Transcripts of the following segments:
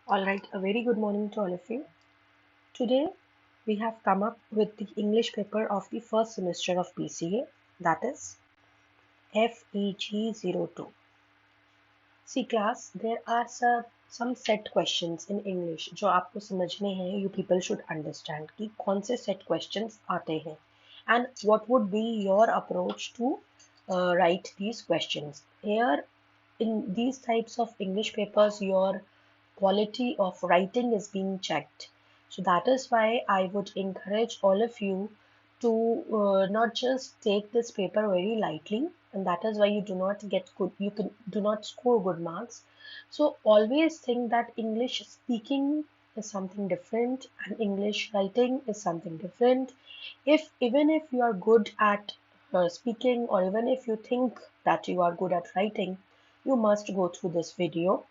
Alright, a very good morning to all of you. Today we have come up with the English paper of the first semester of BCA, that is FEG-02. See class, there are some set questions in English जो आपको समझने हैं, you people should understand कि कौन से set questions आते हैं and what would be your approach to write these questions. Here in these types of English papers, your quality of writing is being checked. So that is why I would encourage all of you to not just take this paper very lightly, and that is why you do not get good, you can do not score good marks. So always think that English speaking is something different and English writing is something different. If even if you are good at speaking, or even if you think that you are good at writing, you must go through this video.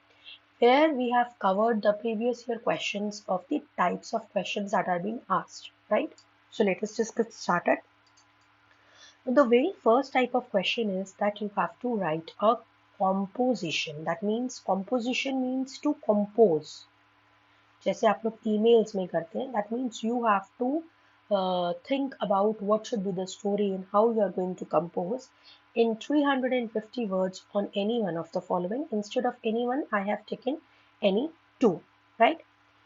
Here we have covered the previous year questions of the types of questions that are being asked, right? So let us just get started. The very first type of question is that you have to write a composition. That means composition means to compose. जैसे आप लोग emails में करते हैं, that means you have to think about what should be the story and how you are going to compose in 350 words on any one of the following. Instead of any one, I have taken any two, right?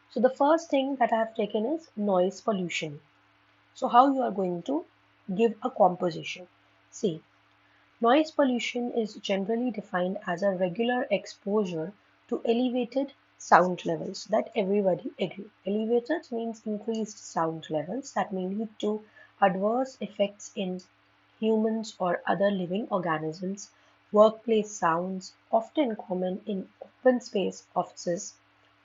So the first thing that I have taken is noise pollution. So how you are going to give a composition? See, noise pollution is generally defined as a regular exposure to elevated sound levels that everybody agree. Elevated means increased sound levels that may lead to adverse effects in humans or other living organisms. Workplace sounds, often common in open space offices,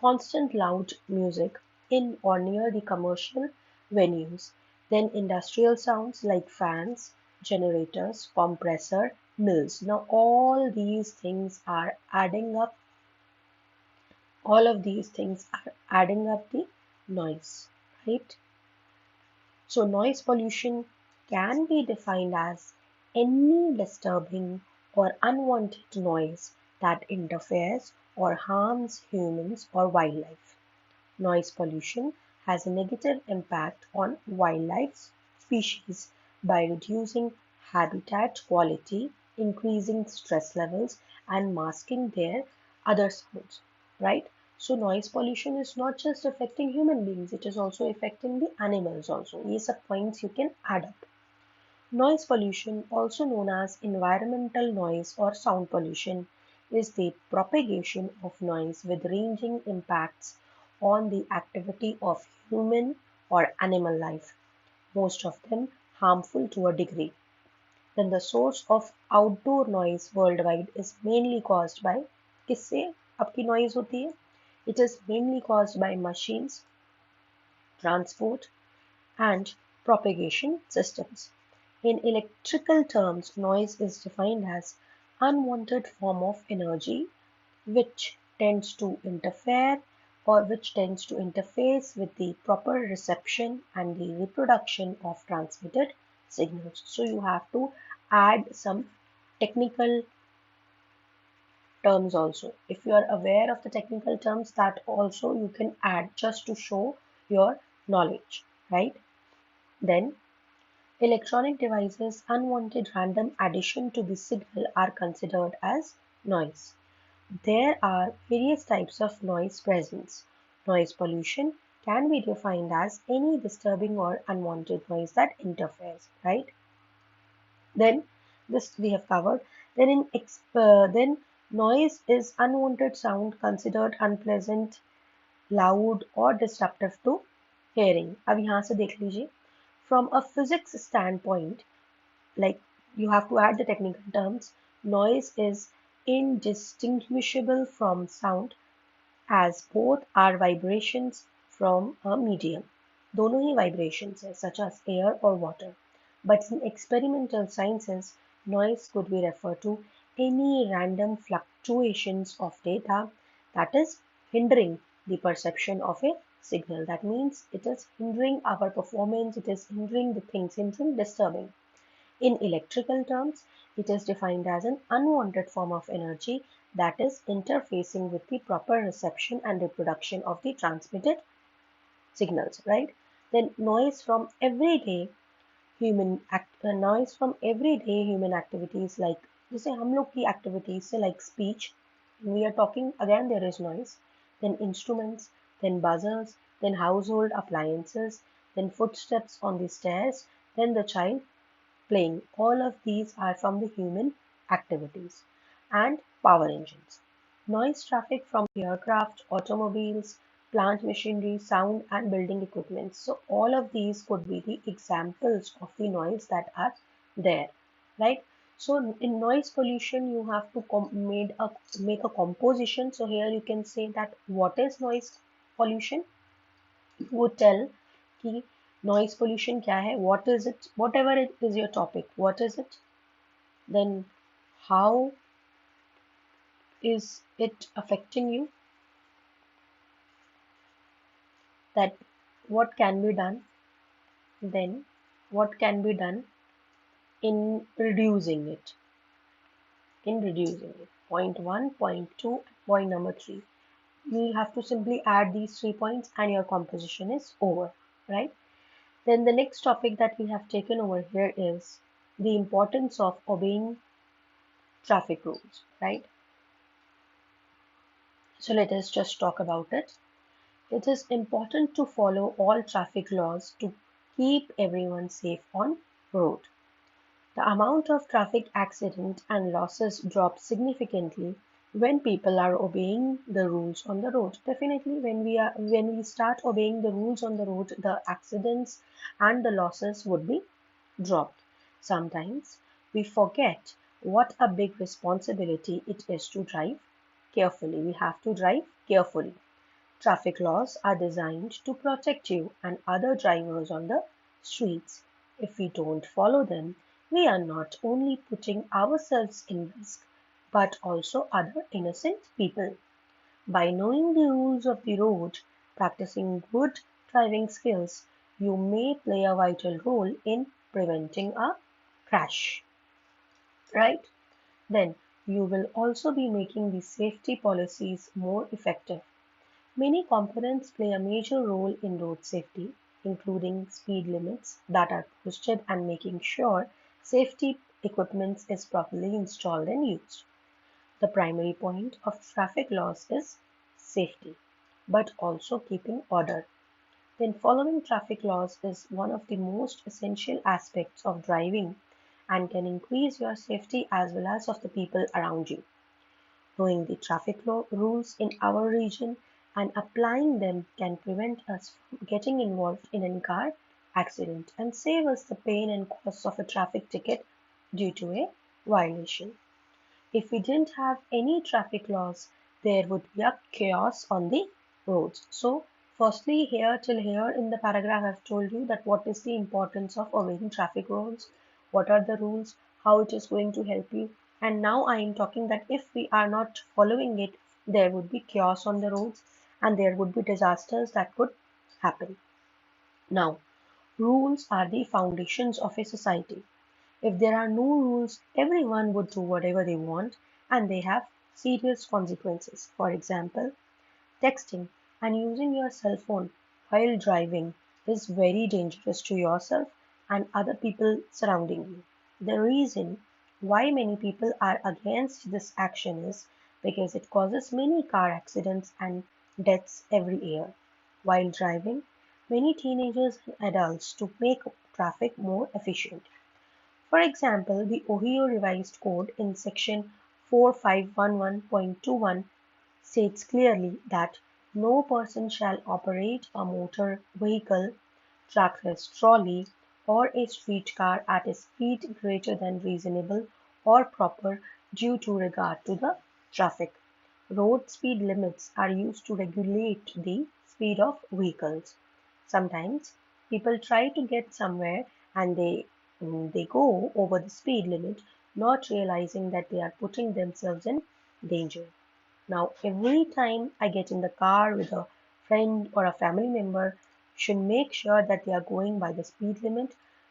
constant loud music in or near the commercial venues, then industrial sounds like fans, generators, compressor, mills. Now all these things are adding up, all of these things are adding up the noise, right? So noise pollution can be defined as any disturbing or unwanted noise that interferes or harms humans or wildlife. Noise pollution has a negative impact on wildlife species by reducing habitat quality, increasing stress levels, and masking their other sounds, right? So noise pollution is not just affecting human beings, it is also affecting the animals also. These are points you can add up. Noise pollution, also known as environmental noise or sound pollution, is the propagation of noise with ranging impacts on the activity of human or animal life, most of them harmful to a degree. Then the source of outdoor noise worldwide is mainly caused by किससे आपकी noise होती है? It is mainly caused by machines, transport, and propagation systems. In electrical terms, noise is defined as unwanted form of energy which tends to interfere or which tends to interface with the proper reception and the reproduction of transmitted signals. So you have to add some technical terms also. If you are aware of the technical terms, that also you can add just to show your knowledge, right? Then electronic devices' unwanted random addition to the signal are considered as noise. There are various types of noise present. Noise pollution can be defined as any disturbing or unwanted noise that interferes, right? Then this we have covered. Then noise is unwanted sound considered unpleasant, loud or disruptive to hearing. अब यहाँ से देख लीजिए. From a physics standpoint, like you have to add the technical terms, noise is indistinguishable from sound as both are vibrations from a medium. दोनों ही vibrations हैं, such as air or water. But in experimental sciences, noise could be referred to any random fluctuations of data that is hindering the perception of a signal. That means it is hindering our performance, it is hindering the things, hindering, disturbing. In electrical terms, it is defined as an unwanted form of energy that is interfacing with the proper reception and reproduction of the transmitted signals, right? Then noise from everyday human activities like जैसे हम लोग की activities से like speech, we are talking again there is noise, then instruments, then buzzers, then household appliances, then footsteps on the stairs, then the child playing. All of these are from the human activities. And power engines. Noise traffic from aircraft, automobiles, plant machinery, sound and building equipment. So all of these could be the examples of the noise that are there, right? So in noise pollution, you have to make a composition. So here you can say that what is noise pollution? Would tell कि noise pollution क्या है, what is it, whatever it is your topic, what is it, then how is it affecting you, that what can be done, then what can be done in reducing it, point 1, point 2, point number 3. You have to simply add these 3 points and your composition is over, right? Then the next topic that we have taken over here is the importance of obeying traffic rules, right? So let us just talk about it. It is important to follow all traffic laws to keep everyone safe on road. The amount of traffic accident and losses drops significantly when people are obeying the rules on the road. Definitely when we start obeying the rules on the road, the accidents and the losses would be dropped. Sometimes we forget what a big responsibility it is to drive carefully. We have to drive carefully. Traffic laws are designed to protect you and other drivers on the streets. If we don't follow them, we are not only putting ourselves in risk, but also other innocent people. By knowing the rules of the road, practicing good driving skills, you may play a vital role in preventing a crash, right? Then you will also be making the safety policies more effective. Many components play a major role in road safety, including speed limits that are posted and making sure safety equipment is properly installed and used. The primary point of traffic laws is safety, but also keeping order. Then following traffic laws is one of the most essential aspects of driving and can increase your safety as well as of the people around you. Knowing the traffic law rules in our region and applying them can prevent us from getting involved in any car accident and save us the pain and costs of a traffic ticket due to a violation. If we didn't have any traffic laws, there would be a chaos on the roads. So, firstly, here till here in the paragraph, I've told you that what is the importance of obeying traffic rules, what are the rules, how it is going to help you. And now I am talking that if we are not following it, there would be chaos on the roads and there would be disasters that could happen. Now, rules are the foundations of a society. If there are no rules, everyone would do whatever they want and they have serious consequences. For example, texting and using your cell phone while driving is very dangerous to yourself and other people surrounding you. The reason why many people are against this action is because it causes many car accidents and deaths every year. While driving, many teenagers and adults to make traffic more efficient. For example, the Ohio Revised Code in section 4511.21 states clearly that no person shall operate a motor vehicle, trackless trolley, or a streetcar at a speed greater than reasonable or proper due to regard to the traffic. Road speed limits are used to regulate the speed of vehicles. Sometimes people try to get somewhere and they go over the speed limit, not realizing that they are putting themselves in danger. Now, every time I get in the car with a friend or a family member, should make sure that they are going by the speed limit.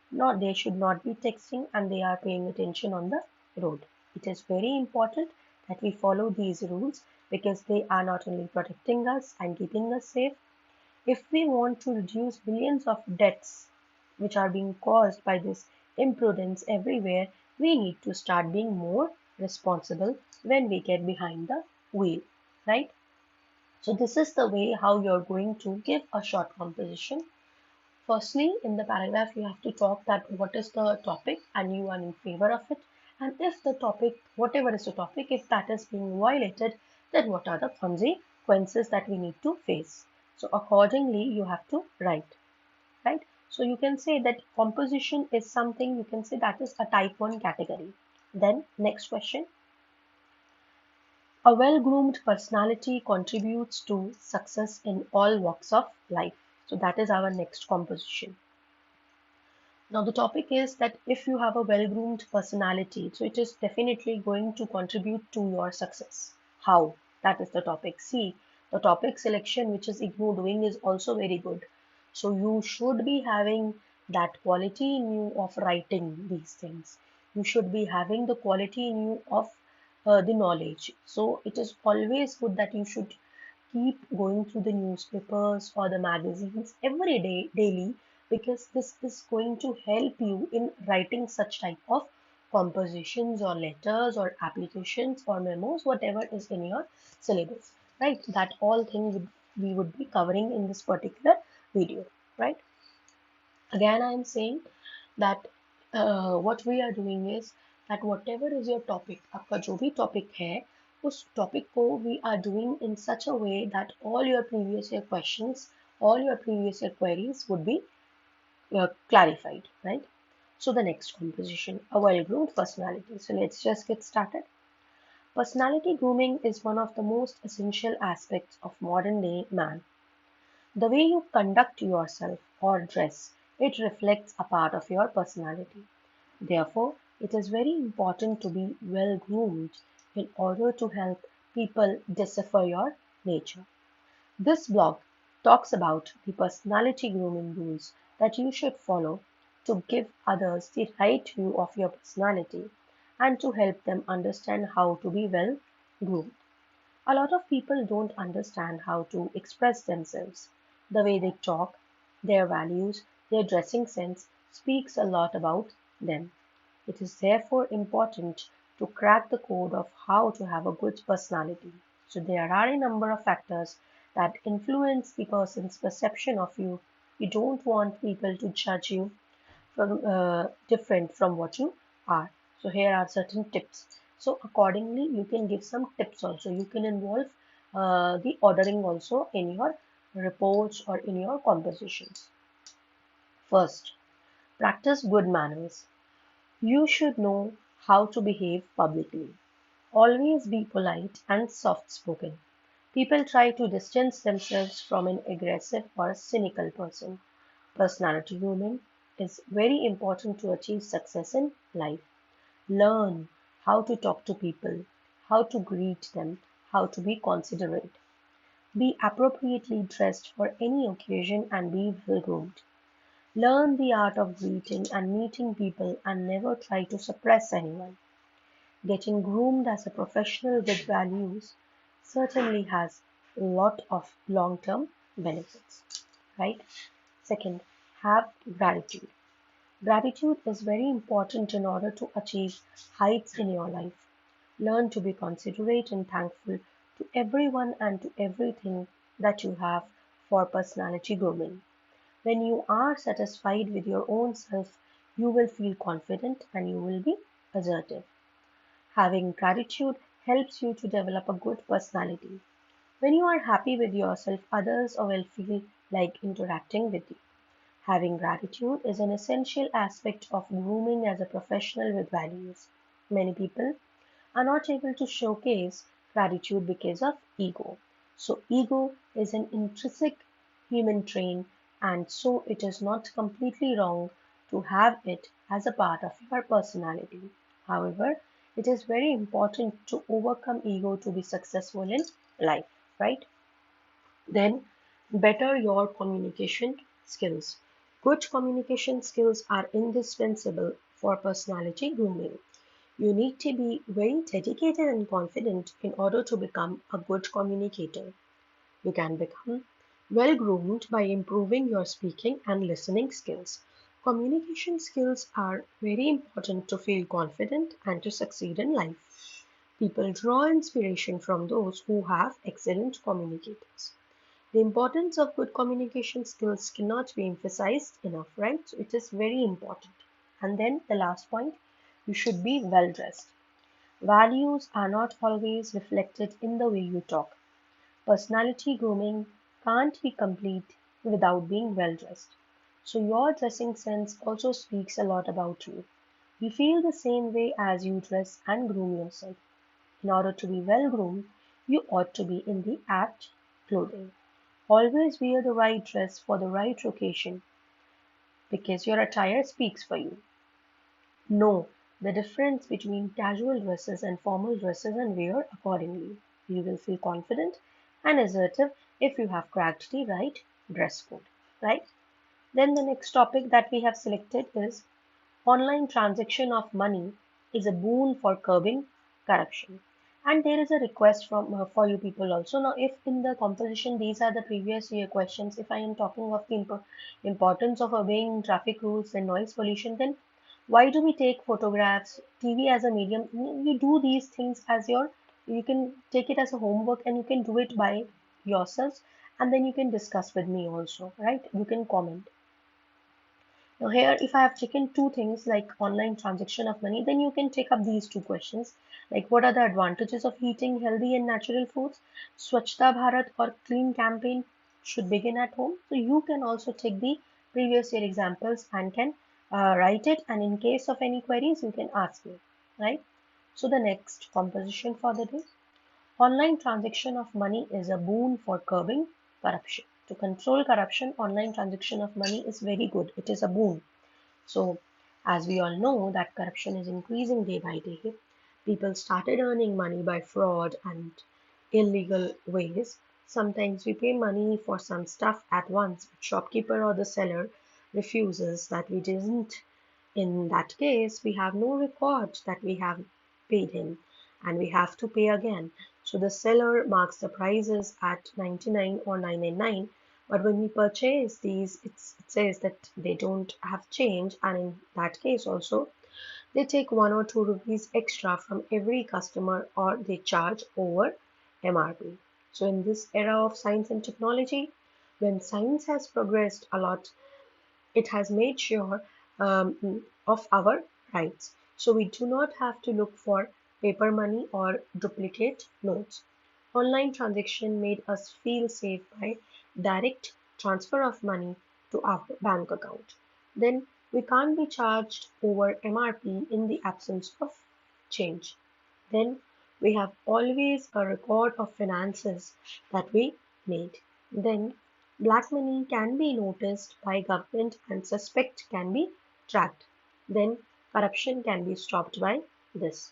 Not they should not be texting and they are paying attention on the road. It is very important that we follow these rules because they are not only protecting us and keeping us safe. If we want to reduce billions of deaths which are being caused by this imprudence everywhere, we need to start being more responsible when we get behind the wheel, right? So this is the way how you're going to give a short composition. Firstly, in the paragraph, you have to talk that what is the topic and you are in favor of it. And if the topic, whatever is the topic, if that is being violated, then what are the consequences that we need to face? So accordingly, you have to write, right? So you can say that composition is something, you can say that is a type 1 category. Then next question. A well-groomed personality contributes to success in all walks of life. So that is our next composition. Now the topic is that if you have a well-groomed personality, so it is definitely going to contribute to your success. How? That is the topic. See, the topic selection which is Ignou doing is also very good. So you should be having that quality in you of writing these things. You should be having the quality in you of the knowledge. So it is always good that you should keep going through the newspapers or the magazines every day, daily, because this is going to help you in writing such type of compositions or letters or applications or memos, whatever is in your syllabus, right? That all thing we would be covering in this particular video, right? Again, I am saying that what we are doing is that whatever is your topic, आपका जो भी topic है, उस topic को we are doing in such a way that all your previous year questions, all your previous year queries would be clarified, right? So the next composition, a well-groomed personality. So let's just get started. Personality grooming is one of the most essential aspects of modern day man. The way you conduct yourself or dress, it reflects a part of your personality. Therefore, it is very important to be well groomed in order to help people decipher your nature. This blog talks about the personality grooming rules that you should follow to give others the right view of your personality and to help them understand how to be well groomed. A lot of people don't understand how to express themselves. The way they talk, their values, their dressing sense speaks a lot about them. It is therefore important to crack the code of how to have a good personality. So there are a number of factors that influence the person's perception of you. You don't want people to judge you from different from what you are. So here are certain tips. So accordingly, you can give some tips also. You can involve the ordering also in your reports or in your compositions. First, practice good manners. You should know how to behave publicly. Always be polite and soft-spoken. People try to distance themselves from an aggressive or cynical person. Personality grooming is very important to achieve success in life. Learn how to talk to people, how to greet them, how to be considerate. Be appropriately dressed for any occasion and be well groomed. Learn the art of greeting and meeting people and never try to suppress anyone. Getting groomed as a professional with values certainly has a lot of long-term benefits, right? Second, have gratitude. Gratitude is very important in order to achieve heights in your life. Learn to be considerate and thankful to everyone and to everything that you have for personality grooming. When you are satisfied with your own self, you will feel confident and you will be assertive. Having gratitude helps you to develop a good personality. When you are happy with yourself, others will feel like interacting with you. Having gratitude is an essential aspect of grooming as a professional with values. Many people are not able to showcase gratitude because of ego. So ego is an intrinsic human trait, and so it is not completely wrong to have it as a part of your personality. However, it is very important to overcome ego to be successful in life, right? Then better your communication skills. Good communication skills are indispensable for personality grooming. You need to be very dedicated and confident in order to become a good communicator. You can become well groomed by improving your speaking and listening skills. Communication skills are very important to feel confident and to succeed in life. People draw inspiration from those who have excellent communicators. The importance of good communication skills cannot be emphasized enough, right? So it is very important. And then the last point, you should be well dressed. Values are not always reflected in the way you talk. Personality grooming can't be complete without being well dressed. So your dressing sense also speaks a lot about you. You feel the same way as you dress and groom yourself. In order to be well groomed, you ought to be in the apt clothing. Always wear the right dress for the right occasion because your attire speaks for you. Know the difference between casual dresses and formal dresses and wear accordingly. You will feel confident and assertive if you have cracked the right dress code, right? Then the next topic that we have selected is online transaction of money is a boon for curbing corruption. And there is a request from for you people also. Now, if in the composition these are the previous year questions, if I am talking of the importance of obeying traffic rules and noise pollution, then why do we take photographs, TV as a medium? You do these things as your, you can take it as a homework and you can do it by yourselves, and then you can discuss with me also, right? You can comment. Now here, if I have taken two things like online transaction of money, then you can take up these two questions. Like what are the advantages of eating healthy and natural foods? Swachhta Bharat or clean campaign should begin at home. So you can also take the previous year examples and can write it. And in case of any queries, you can ask me, right? So the next composition for the day. Online transaction of money is a boon for curbing corruption. To control corruption, online transaction of money is very good. It is a boon. So, as we all know that corruption is increasing day by day, people started earning money by fraud and illegal ways. Sometimes we pay money for some stuff at once, but shopkeeper or the seller refuses that we didn't. In that case, we have no record that we have paid him and we have to pay again. So the seller marks the prices at 99 or 999, but when we purchase these, it says that they don't have change, and in that case also, they take 1 or 2 rupees extra from every customer or they charge over MRP. So in this era of science and technology, when science has progressed a lot, it has made sure of our rights. So we do not have to look for paper money or duplicate notes. Online transaction made us feel safe by direct transfer of money to our bank account. Then we can't be charged over MRP in the absence of change. Then we have always a record of finances that we made. Then black money can be noticed by government and suspect can be tracked. Then corruption can be stopped by this.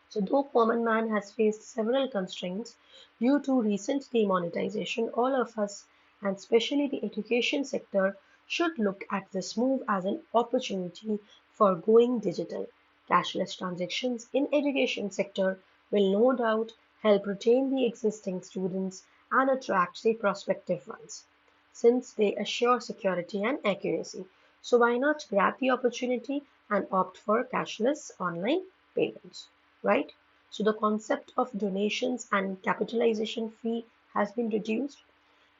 So though common man has faced several constraints due to recent demonetization, all of us, and especially the education sector, should look at this move as an opportunity for going digital. Cashless transactions in education sector will no doubt help retain the existing students and attract the prospective ones, since they assure security and accuracy. So why not grab the opportunity and opt for cashless online payments, right? So the concept of donations and capitalization fee has been reduced.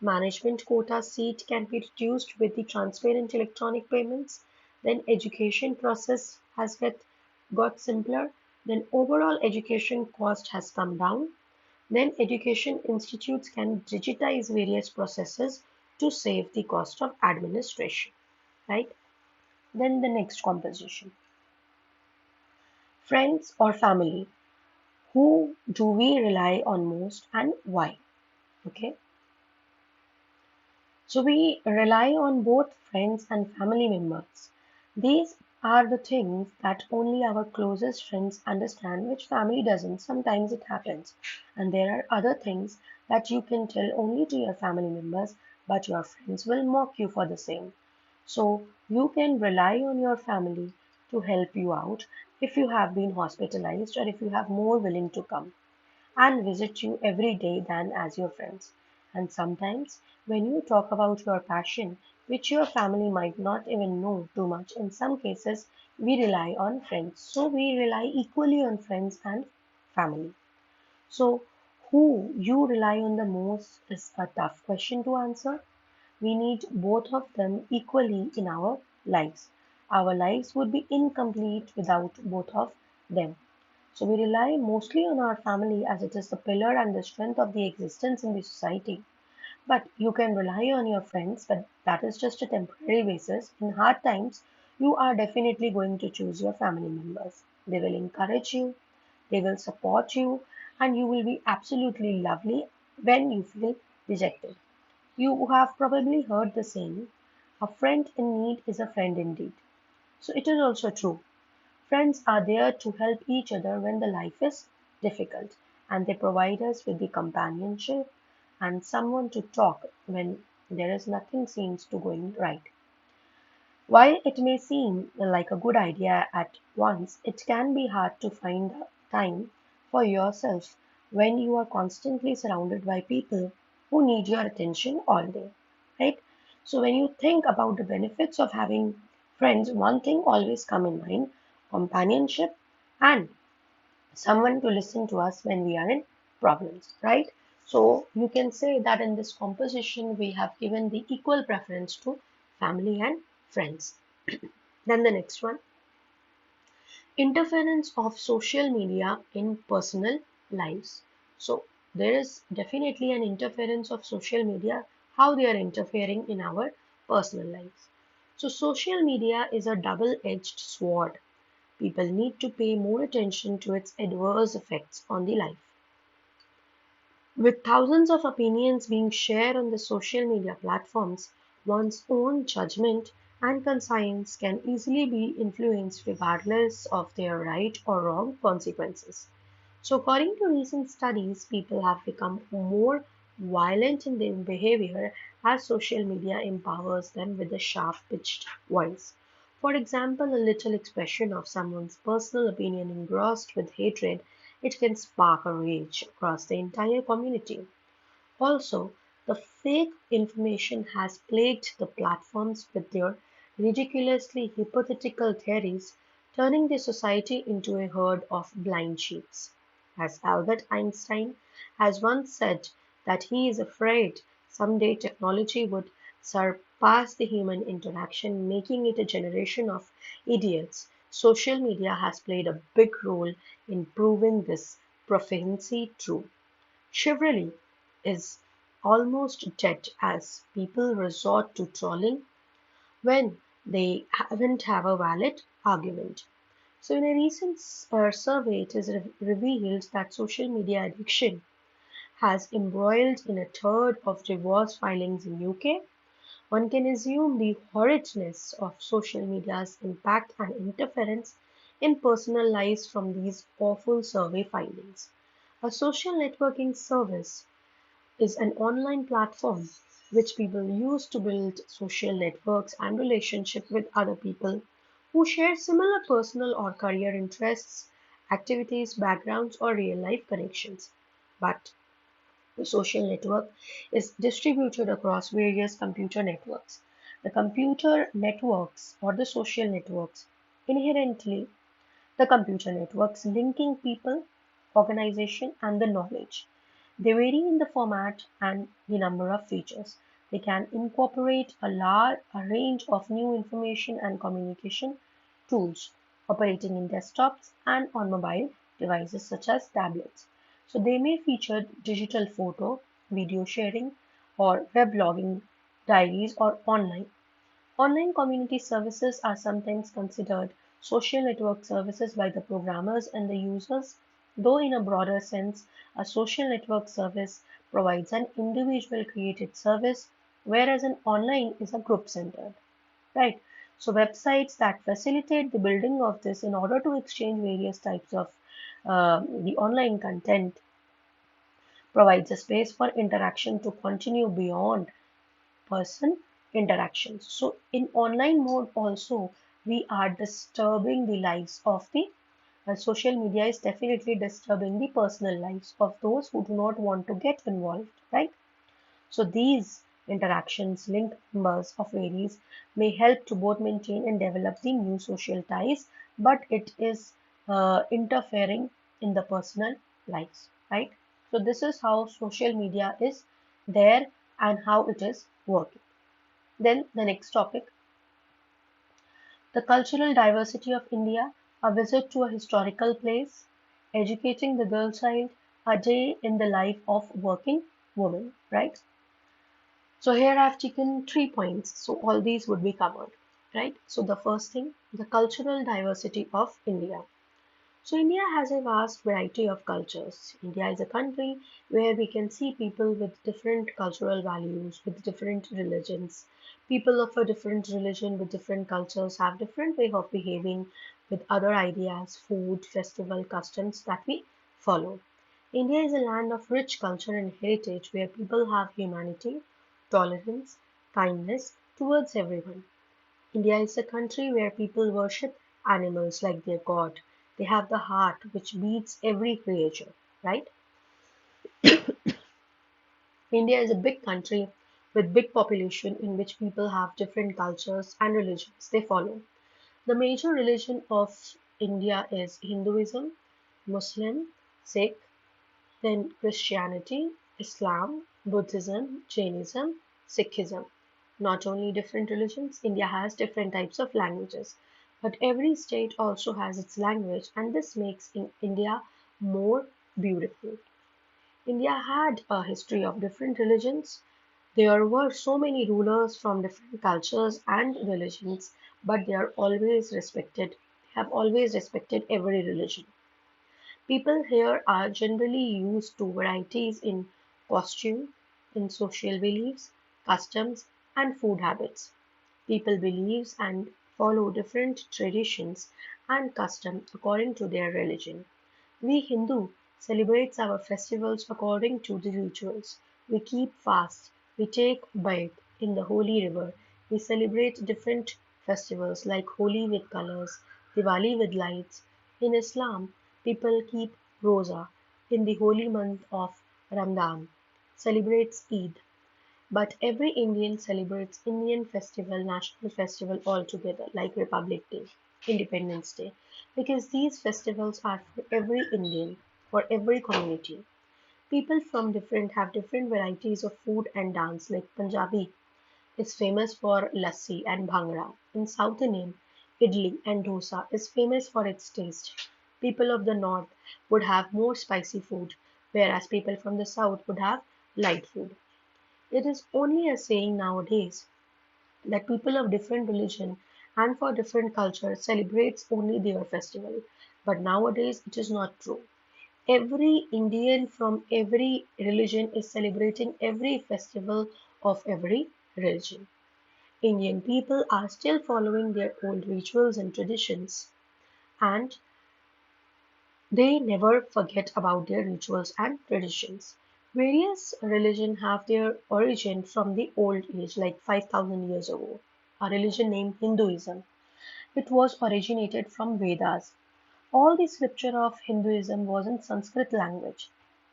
Management quota seat can be reduced with the transparent electronic payments. Then education process has got simpler. Then overall education cost has come down. Then education institutes can digitize various processes to save the cost of administration, right? Then the next composition. Friends or family. Who do we rely on most and why? Okay. So we rely on both friends and family members. These are the things that only our closest friends understand, which family doesn't. Sometimes it happens. And there are other things that you can tell only to your family members, but your friends will mock you for the same. So you can rely on your family to help you out, if you have been hospitalized or if you have more willing to come and visit you every day than as your friends. And sometimes, when you talk about your passion, which your family might not even know too much, in some cases, we rely on friends. So, we rely equally on friends and family. So, who you rely on the most is a tough question to answer. We need both of them equally in our lives. Our lives would be incomplete without both of them. So we rely mostly on our family as it is the pillar and the strength of the existence in the society. But you can rely on your friends, but that is just a temporary basis. In hard times, you are definitely going to choose your family members. They will encourage you, they will support you, and you will be absolutely lovely when you feel rejected. You have probably heard the saying, a friend in need is a friend indeed. So it is also true. Friends are there to help each other when the life is difficult, and they provide us with the companionship and someone to talk when there is nothing seems to going right. While it may seem like a good idea at once, it can be hard to find time for yourself when you are constantly surrounded by people who need your attention all day, right? So when you think about the benefits of having friends, one thing always come in mind, companionship and someone to listen to us when we are in problems, right? So you can say that in this composition we have given the equal preference to family and friends. Then the next one, interference of social media in personal lives. So there is definitely an interference of social media, how they are interfering in our personal lives. So social media is a double-edged sword. People need to pay more attention to its adverse effects on the life. With thousands of opinions being shared on the social media platforms, one's own judgment and conscience can easily be influenced regardless of their right or wrong consequences. So, according to recent studies, people have become more violent in their behavior as social media empowers them with a sharp pitched voice. For example, a little expression of someone's personal opinion engrossed with hatred, it can spark a rage across the entire community. Also, the fake information has plagued the platforms with their ridiculously hypothetical theories, turning the society into a herd of blind sheep. As Albert Einstein has once said that he is afraid someday technology would surpass the human interaction, making it a generation of idiots. Social media has played a big role in proving this prophecy true. Chivalry is almost dead as people resort to trolling when they haven't have a valid argument. So, in a recent survey, it is revealed that social media addiction has embroiled in a third of divorce filings in UK. One can assume the horridness of social media's impact and interference in personal lives from these awful survey findings. A social networking service is an online platform which people use to build social networks and relationships with other people who share similar personal or career interests, activities, backgrounds, or real life connections. But the social network is distributed across various computer networks. The computer networks or the social networks inherently the computer networks linking people, organization, and the knowledge. They vary in the format and the number of features. They can incorporate a range of new information and communication tools operating in desktops and on mobile devices such as tablets. So they may feature digital photo, video sharing, or web logging diaries or online community services are sometimes considered social network services by the programmers and the users, though in a broader sense, a social network service provides an individual created service, whereas an online is a group centered. Right? So websites that facilitate the building of this in order to exchange various types of the online content provides a space for interaction to continue beyond person interactions. So in online mode also we are disturbing the lives of the social media is definitely disturbing the personal lives of those who do not want to get involved, right? So these interactions, linked members of varies, may help to both maintain and develop the new social ties, but it is interfering in the personal lives, right? So this is how social media is there and how it is working. Then the next topic, the cultural diversity of India, a visit to a historical place, educating the girl child, a day in the life of working woman, right? So here I've taken 3 points. So all these would be covered, right? So the first thing, the cultural diversity of India. So India has a vast variety of cultures. India is a country where we can see people with different cultural values, with different religions. People of a different religion with different cultures have different way of behaving with other ideas, food, festival, customs that we follow. India is a land of rich culture and heritage where people have humanity, tolerance, kindness towards everyone. India is a country where people worship animals like their god. They have the heart which beats every creature, right? India is a big country with big population in which people have different cultures and religions they follow. The major religion of India is Hinduism, Muslim, Sikh, then Christianity, Islam, Buddhism, Jainism, Sikhism. Not only different religions, India has different types of languages. But every state also has its language, and this makes India more beautiful. India had a history of different religions. There were so many rulers from different cultures and religions, but they are always respected, have always respected every religion. People here are generally used to varieties in costume, in social beliefs, customs, and food habits. People believe and follow different traditions and customs according to their religion. We Hindu celebrate our festivals according to the rituals. We keep fast. We take bath in the holy river. We celebrate different festivals like Holi with colors, Diwali with lights. In Islam, people keep Roza in the holy month of Ramadan, celebrates Eid, but every Indian celebrates Indian festival, national festival altogether, like Republic Day, Independence Day, because these festivals are for every Indian, for every community. People from different have different varieties of food and dance, like Punjabi is famous for lassi and bhangra. In South Indian, idli and dosa is famous for its taste. People of the north would have more spicy food, whereas people from the south would have light food. It is only a saying nowadays that people of different religion and for different culture celebrates only their festival. But nowadays it is not true. Every Indian from every religion is celebrating every festival of every religion. Indian people are still following their old rituals and traditions, and they never forget about their rituals and traditions. Various religions have their origin from the old age, like 5,000 years ago. A religion named Hinduism. It was originated from Vedas. All the scripture of Hinduism was in Sanskrit language.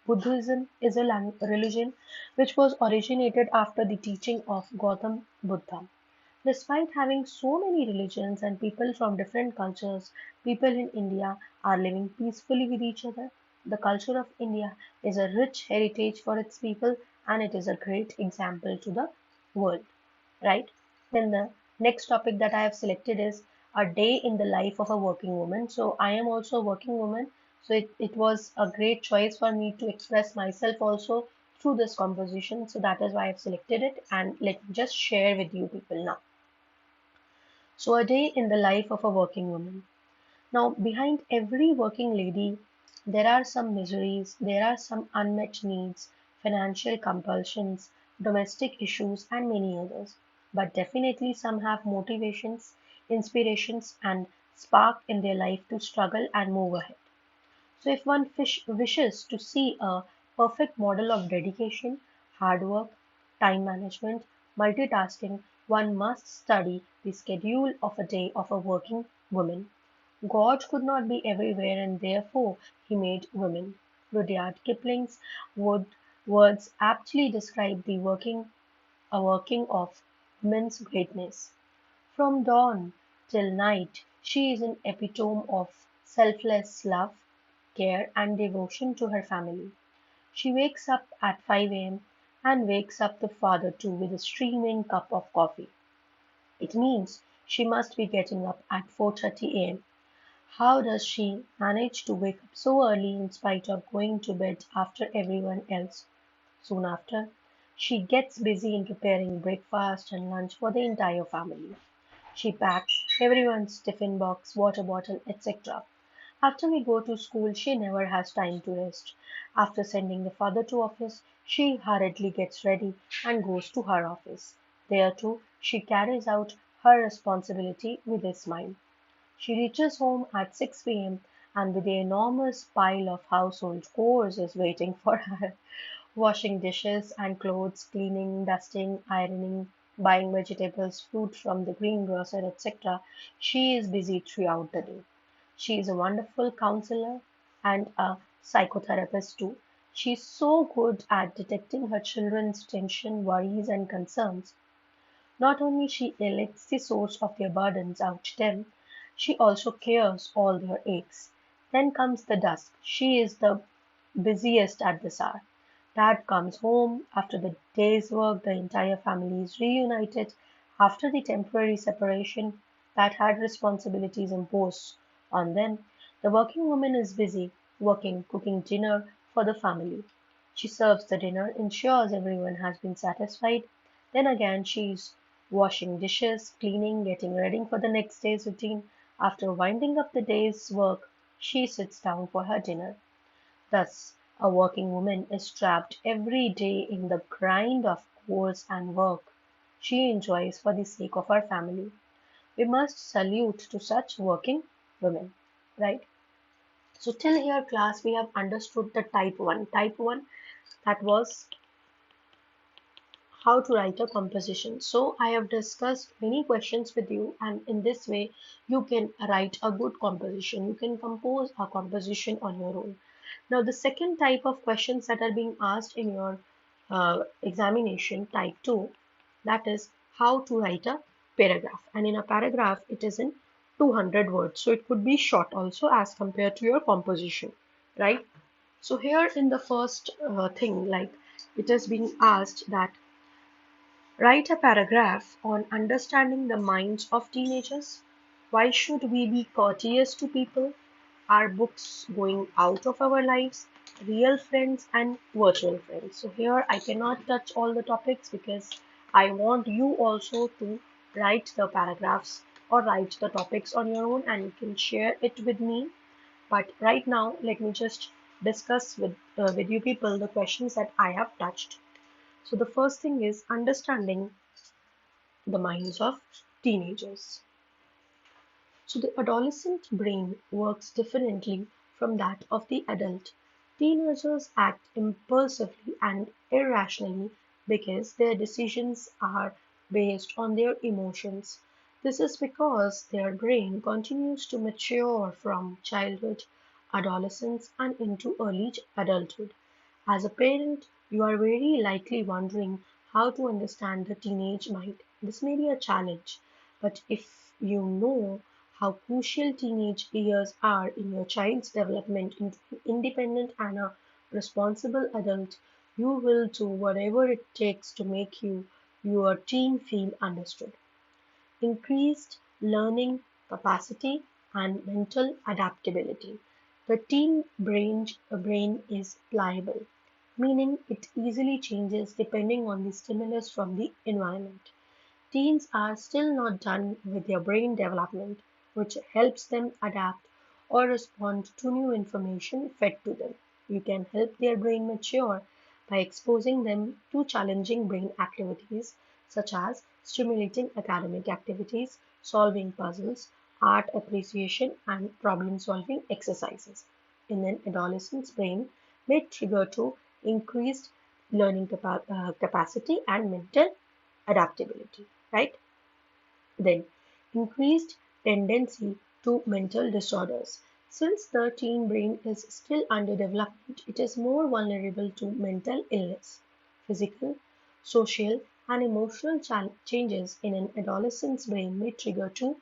Buddhism is a religion which was originated after the teaching of Gautam Buddha. Despite having so many religions and people from different cultures, people in India are living peacefully with each other. The culture of India is a rich heritage for its people and it is a great example to the world, right? Then the next topic that I have selected is a day in the life of a working woman. So I am also a working woman. So it was a great choice for me to express myself also through this composition. So that is why I've selected it and let me just share with you people now. So, a day in the life of a working woman. Now, behind every working lady, there are some miseries, there are some unmet needs, financial compulsions, domestic issues, and many others. But definitely, some have motivations, inspirations, and spark in their life to struggle and move ahead. So, if one wishes to see a perfect model of dedication, hard work, time management, multitasking, one must study the schedule of a day of a working woman. God could not be everywhere and therefore he made women. Rudyard Kipling's wood words aptly describe the working of women's greatness. From dawn till night she is an epitome of selfless love, care and devotion to her family. She wakes up at 5 a.m. and wakes up the father too with a steaming cup of coffee. It means she must be getting up at 4:30 a.m. How does she manage to wake up so early in spite of going to bed after everyone else? Soon after, she gets busy in preparing breakfast and lunch for the entire family. She packs everyone's tiffin box, water bottle, etc. After we go to school, she never has time to rest. After sending the father to office, she hurriedly gets ready and goes to her office. There too, she carries out her responsibility with a smile. She reaches home at 6 p.m. and with the enormous pile of household chores is waiting for her. Washing dishes and clothes, cleaning, dusting, ironing, buying vegetables, fruit from the greengrocer, etc. She is busy throughout the day. She is a wonderful counselor and a psychotherapist too. She is so good at detecting her children's tension, worries, and concerns. Not only she elects the source of their burdens out to them, she also cures all their aches. Then comes the dusk. She is the busiest at this hour. Dad comes home after the day's work. The entire family is reunited after the temporary separation that had responsibilities imposed on them. The working woman is busy working, cooking dinner for the family. She serves the dinner, ensures everyone has been satisfied. Then again, she's washing dishes, cleaning, getting ready for the next day's routine. After winding up the day's work, she sits down for her dinner. Thus, a working woman is trapped every day in the grind of chores and work she enjoys for the sake of her family. We must salute to such working women, right? So till here class we have understood the type 1. Type 1, that was how to write a composition. So I have discussed many questions with you, and in this way you can write a good composition. You can compose a composition on your own. Now the second type of questions that are being asked in your examination, type 2, that is how to write a paragraph. And in a paragraph it is in 200 words, so it could be short also as compared to your composition, right? So here in the first thing, like, it is being asked that write a paragraph on understanding the minds of teenagers. Why should we be courteous to people? Are books going out of our lives? Real friends and virtual friends. So here I cannot touch all the topics because I want you also to write the paragraphs or write the topics on your own, and you can share it with me. But right now, let me just discuss with you people the questions that I have touched. So the first thing is understanding the minds of teenagers. So the adolescent brain works differently from that of the adult. Teenagers act impulsively and irrationally because their decisions are based on their emotions. This is because their brain continues to mature from childhood, adolescence, and into early adulthood. As a parent, you are very likely wondering how to understand the teenage mind. This may be a challenge, but if you know how crucial teenage years are in your child's development into an independent and a responsible adult, you will do whatever it takes to make your teen feel understood. Increased learning capacity and mental adaptability. The brain is pliable, meaning it easily changes depending on the stimulus from the environment. Teens are still not done with their brain development, which helps them adapt or respond to new information fed to them. You can help their brain mature by exposing them to challenging brain activities such as stimulating academic activities, solving puzzles, art appreciation, and problem solving exercises. In an adolescent's brain may trigger to increased learning capacity and mental adaptability, right? Then, increased tendency to mental disorders. Since the teen brain is still under development, it is more vulnerable to mental illness. Physical, social, and emotional changes in an adolescent's brain may trigger to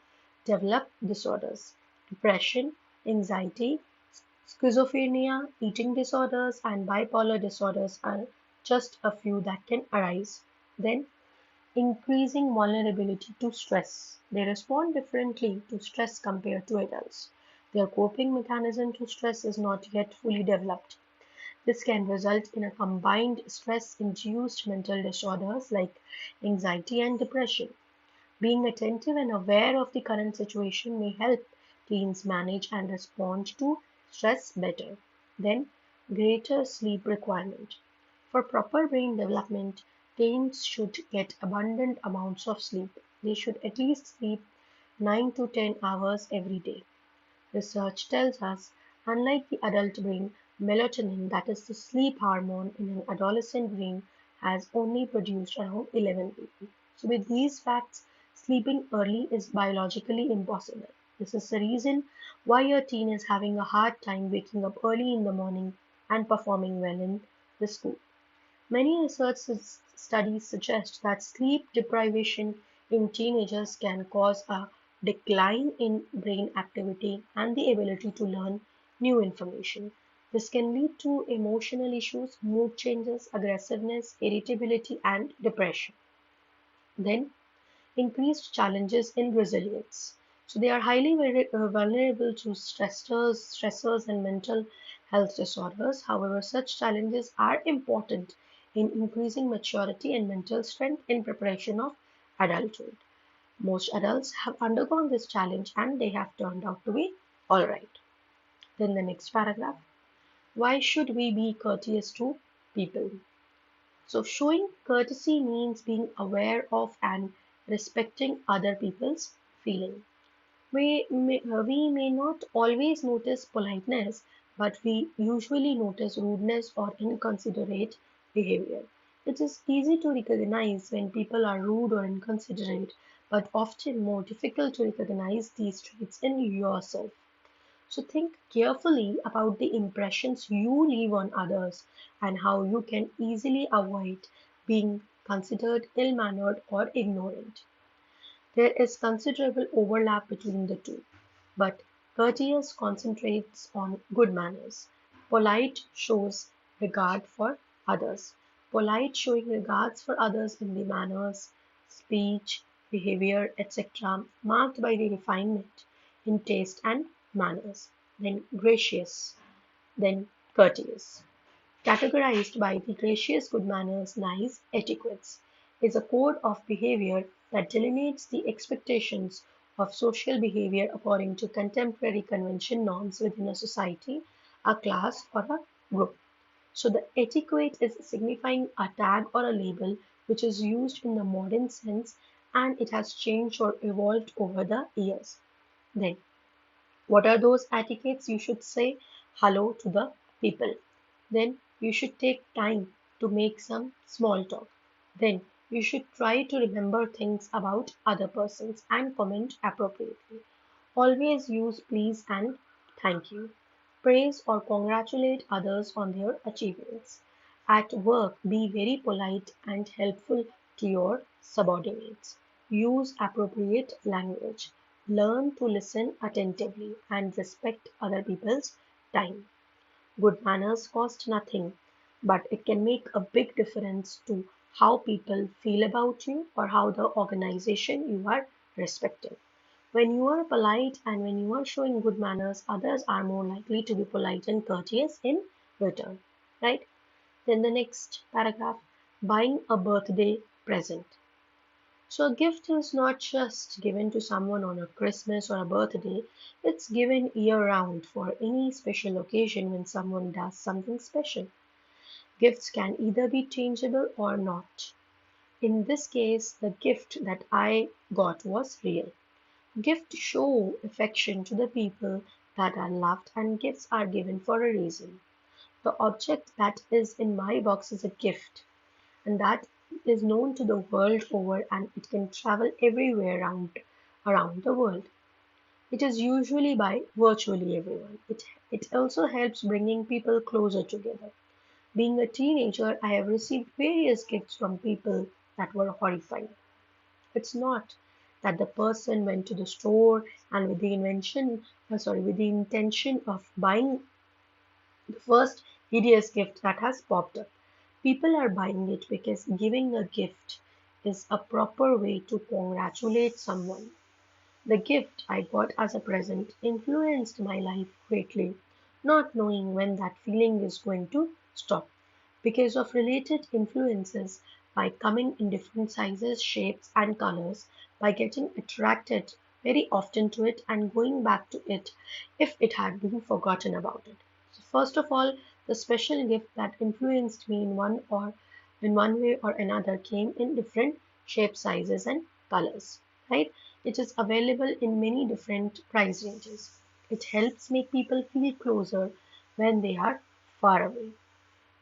develop disorders. Depression, anxiety, schizophrenia, eating disorders, and bipolar disorders are just a few that can arise. Then, increasing vulnerability to stress. They respond differently to stress compared to adults. Their coping mechanism to stress is not yet fully developed. This can result in a combined stress-induced mental disorders like anxiety and depression. Being attentive and aware of the current situation may help teens manage and respond to stress better. Then, greater sleep requirement. For proper brain development, teens should get abundant amounts of sleep. They should at least sleep 9 to 10 hours every day. Research tells us, unlike the adult brain, melatonin, that is the sleep hormone in an adolescent brain, has only produced around 11 people. So, with these facts, sleeping early is biologically impossible. This is the reason why your teen is having a hard time waking up early in the morning and performing well in the school. Many research studies suggest that sleep deprivation in teenagers can cause a decline in brain activity and the ability to learn new information. This can lead to emotional issues, mood changes, aggressiveness, irritability, and depression. Then, increased challenges in resilience. So they are highly vulnerable to stressors and mental health disorders. However, such challenges are important in increasing maturity and mental strength in preparation of adulthood. Most adults have undergone this challenge and they have turned out to be all right. Then the next paragraph. Why should we be courteous to people? So, showing courtesy means being aware of and respecting other people's feeling. We may not always notice politeness, but we usually notice rudeness or inconsiderate behavior. It is easy to recognize when people are rude or inconsiderate, but often more difficult to recognize these traits in yourself. So think carefully about the impressions you leave on others and how you can easily avoid being considered ill-mannered or ignorant. There is considerable overlap between the two, but courteous concentrates on good manners. Polite shows regard for others. Polite showing regards for others in the manners, speech, behavior, etc., marked by the refinement in taste and manners. Then gracious, then courteous. Categorized by the gracious good manners, nice etiquettes, is a code of behavior that delineates the expectations of social behavior according to contemporary convention norms within a society, a class, or a group. So the etiquette is signifying a tag or a label which is used in the modern sense and it has changed or evolved over the years. Then, what are those etiquettes? You should say hello to the people. Then you should take time to make some small talk. Then you should try to remember things about other persons and comment appropriately. Always use please and thank you. Praise or congratulate others on their achievements. At work, be very polite and helpful to your subordinates. Use appropriate language. Learn to listen attentively and respect other people's time. Good manners cost nothing, but it can make a big difference to how people feel about you or how the organization you are respecting. When you are polite and when you are showing good manners, others are more likely to be polite and courteous in return, right? Then the next paragraph, buying a birthday present. So a gift is not just given to someone on a Christmas or a birthday, it's given year round for any special occasion when someone does something special. Gifts can either be changeable or not. In this case, the gift that I got was real. Gifts show affection to the people that are loved and gifts are given for a reason. The object that is in my box is a gift and that is known to the world over and it can travel everywhere around the world. It is usually by virtually everyone. It also helps bringing people closer together. Being a teenager, I have received various gifts from people that were horrifying. It's not that the person went to the store and with the intention of buying the first hideous gift that has popped up. People are buying it because giving a gift is a proper way to congratulate someone. The gift I got as a present influenced my life greatly, not knowing when that feeling is going to stop. Because of related influences, by coming in different sizes, shapes, and colors, by getting attracted very often to it and going back to it if it had been forgotten about it. So first of all, the special gift that influenced me in one way or another came in different shapes, sizes, and colors. Right? It is available in many different price ranges. It helps make people feel closer when they are far away.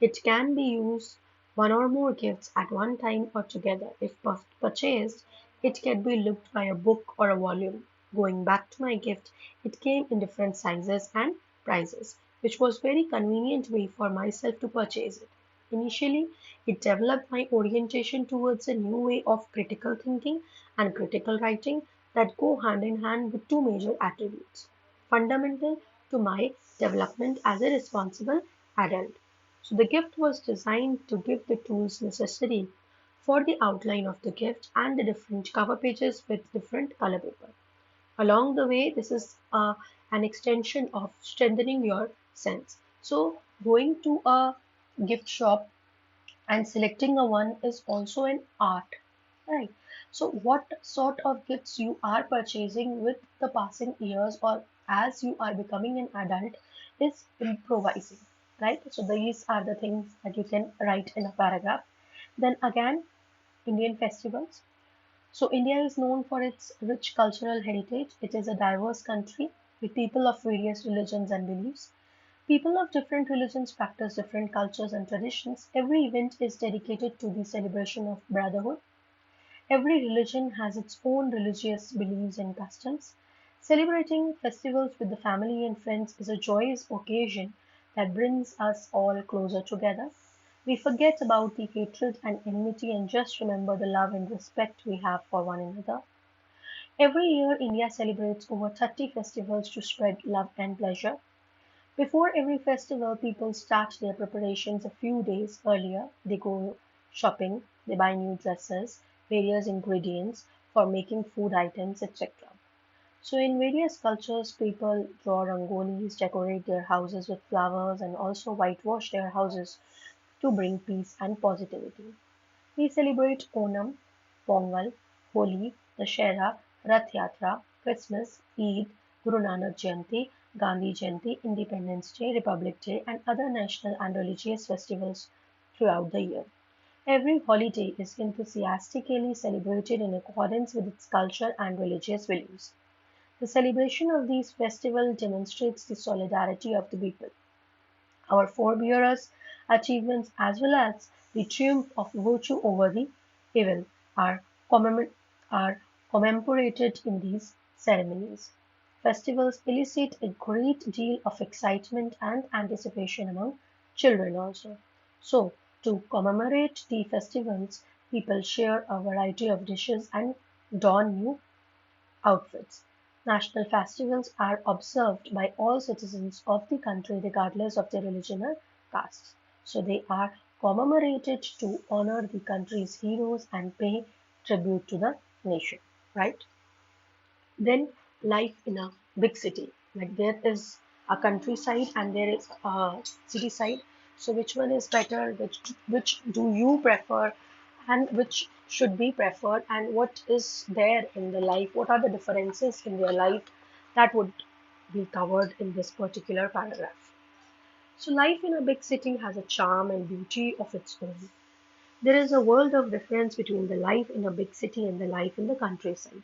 It can be used one or more gifts at one time or together. If purchased, it can be looked by a book or a volume. Going back to my gift, it came in different sizes and prices, which was very convenient way for myself to purchase it. Initially, it developed my orientation towards a new way of critical thinking and critical writing that go hand in hand with two major attributes, fundamental to my development as a responsible adult. So the gift was designed to give the tools necessary for the outline of the gift and the different cover pages with different color paper. Along the way, this is an extension of strengthening your sense. So going to a gift shop and selecting a one is also an art, right? So what sort of gifts you are purchasing with the passing years or as you are becoming an adult is improvising, right? So these are the things that you can write in a paragraph. Then again, Indian festivals. So India is known for its rich cultural heritage. It is a diverse country with people of various religions and beliefs. People of different religions practice different cultures and traditions. Every event is dedicated to the celebration of brotherhood. Every religion has its own religious beliefs and customs. Celebrating festivals with the family and friends is a joyous occasion that brings us all closer together. We forget about the hatred and enmity and just remember the love and respect we have for one another. Every year, India celebrates over 30 festivals to spread love and pleasure. Before every festival, people start their preparations a few days earlier. They go shopping, they buy new dresses, various ingredients for making food items, etc. So, in various cultures, people draw rangolis, decorate their houses with flowers, and also whitewash their houses to bring peace and positivity. We celebrate Onam, Pongal, Holi, Dashera, Rath Yatra, Christmas, Eid, Guru Nanak Jayanti, Gandhi Jayanti, Independence Day, Republic Day, and other national and religious festivals throughout the year. Every holiday is enthusiastically celebrated in accordance with its culture and religious values. The celebration of these festivals demonstrates the solidarity of the people. Our forebears' achievements as well as the triumph of virtue over the evil are, are commemorated in these ceremonies. Festivals elicit a great deal of excitement and anticipation among children also. So, to commemorate the festivals, people share a variety of dishes and don new outfits. National festivals are observed by all citizens of the country regardless of their religion or caste. So they are commemorated to honor the country's heroes and pay tribute to the nation, right? Then life in a big city. Like there is a countryside and there is a city side. So which one is better? Which do you prefer? And which should be preferred? And what is there in the life? What are the differences in their life that would be covered in this particular paragraph? So life in a big city has a charm and beauty of its own. There is a world of difference between the life in a big city and the life in the countryside.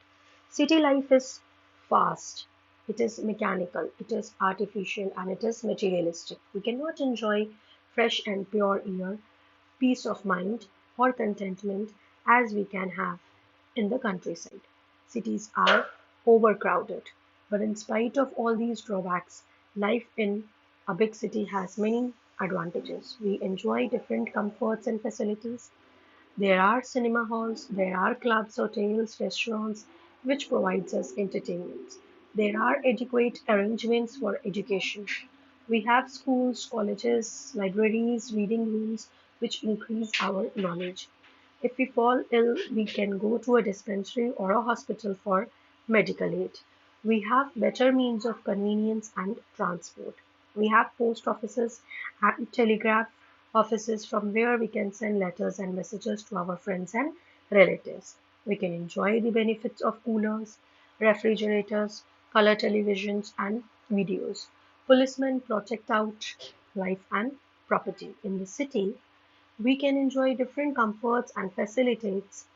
City life is fast, it is mechanical, it is artificial, and it is materialistic. We cannot enjoy fresh and pure air, peace of mind, or contentment as we can have in the countryside. Cities are overcrowded. But in spite of all these drawbacks, life in a big city has many advantages. We enjoy different comforts and facilities. There are cinema halls, there are clubs, hotels, restaurants, which provides us entertainment. There are adequate arrangements for education. We have schools, colleges, libraries, reading rooms, which increase our knowledge. If we fall ill, we can go to a dispensary or a hospital for medical aid. We have better means of convenience and transport. We have post offices and telegraph offices from where we can send letters and messages to our friends and relatives. We can enjoy the benefits of coolers, refrigerators, color televisions, and videos. Policemen protect out life and property. In the city, we can enjoy different comforts and facilities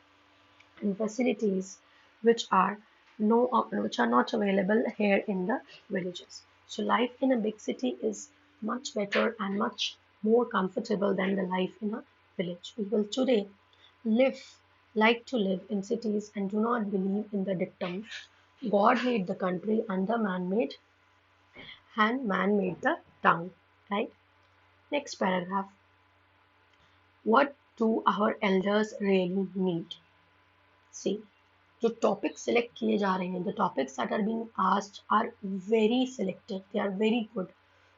which are which are not available here in the villages. So life in a big city is much better and much more comfortable than the life in a village. People today live to live in cities and do not believe in the dictum God made the country and man made the town. Right? Next paragraph. What do our elders really need? See, जो topics select किए जा रहे हैं, the topics that are being asked are very selective. They are very good.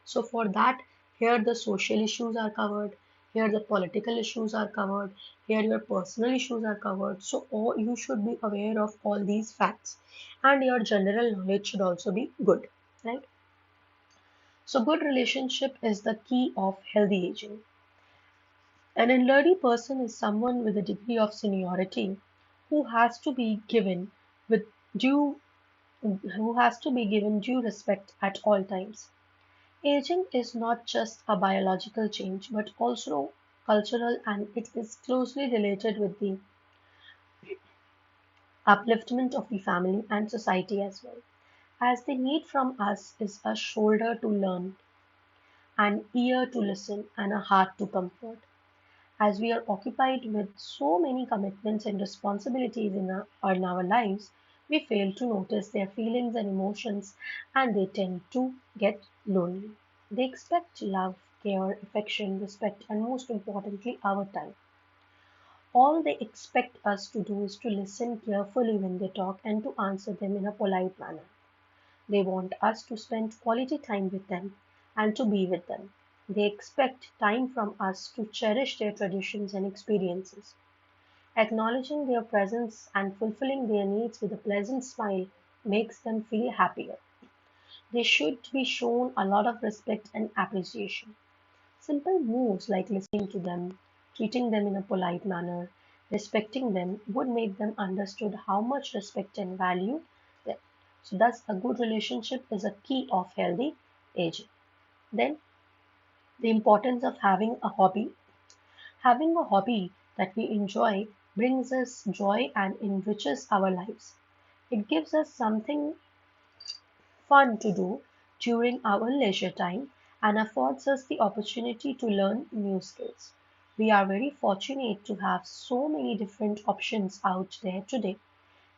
So for that, here the social issues are covered. Here the political issues are covered. Here your personal issues are covered. So all, you should be aware of all these facts, and your general knowledge should also be good, right? So good relationship is the key of healthy aging. An elderly person is someone with a degree of seniority who has to be given with due who has to be given due respect at all times. Aging is not just a biological change but also cultural, and it is closely related with the upliftment of the family and society as well. As they need from us is a shoulder to learn, an ear to listen, and a heart to comfort. As we are occupied with so many commitments and responsibilities in our lives, we fail to notice their feelings and emotions, and they tend to get lonely. They expect love, care, affection, respect, and most importantly, our time. All they expect us to do is to listen carefully when they talk and to answer them in a polite manner. They want us to spend quality time with them and to be with them. They expect time from us to cherish their traditions and experiences. Acknowledging their presence and fulfilling their needs with a pleasant smile makes them feel happier. They should be shown a lot of respect and appreciation. Simple moves like listening to them, treating them in a polite manner, respecting them would make them understood how much respect and value them. So thus a good relationship is a key of healthy aging. Then the importance of having a hobby. Having a hobby that we enjoy brings us joy and enriches our lives. It gives us something fun to do during our leisure time and affords us the opportunity to learn new skills. We are very fortunate to have so many different options out there today.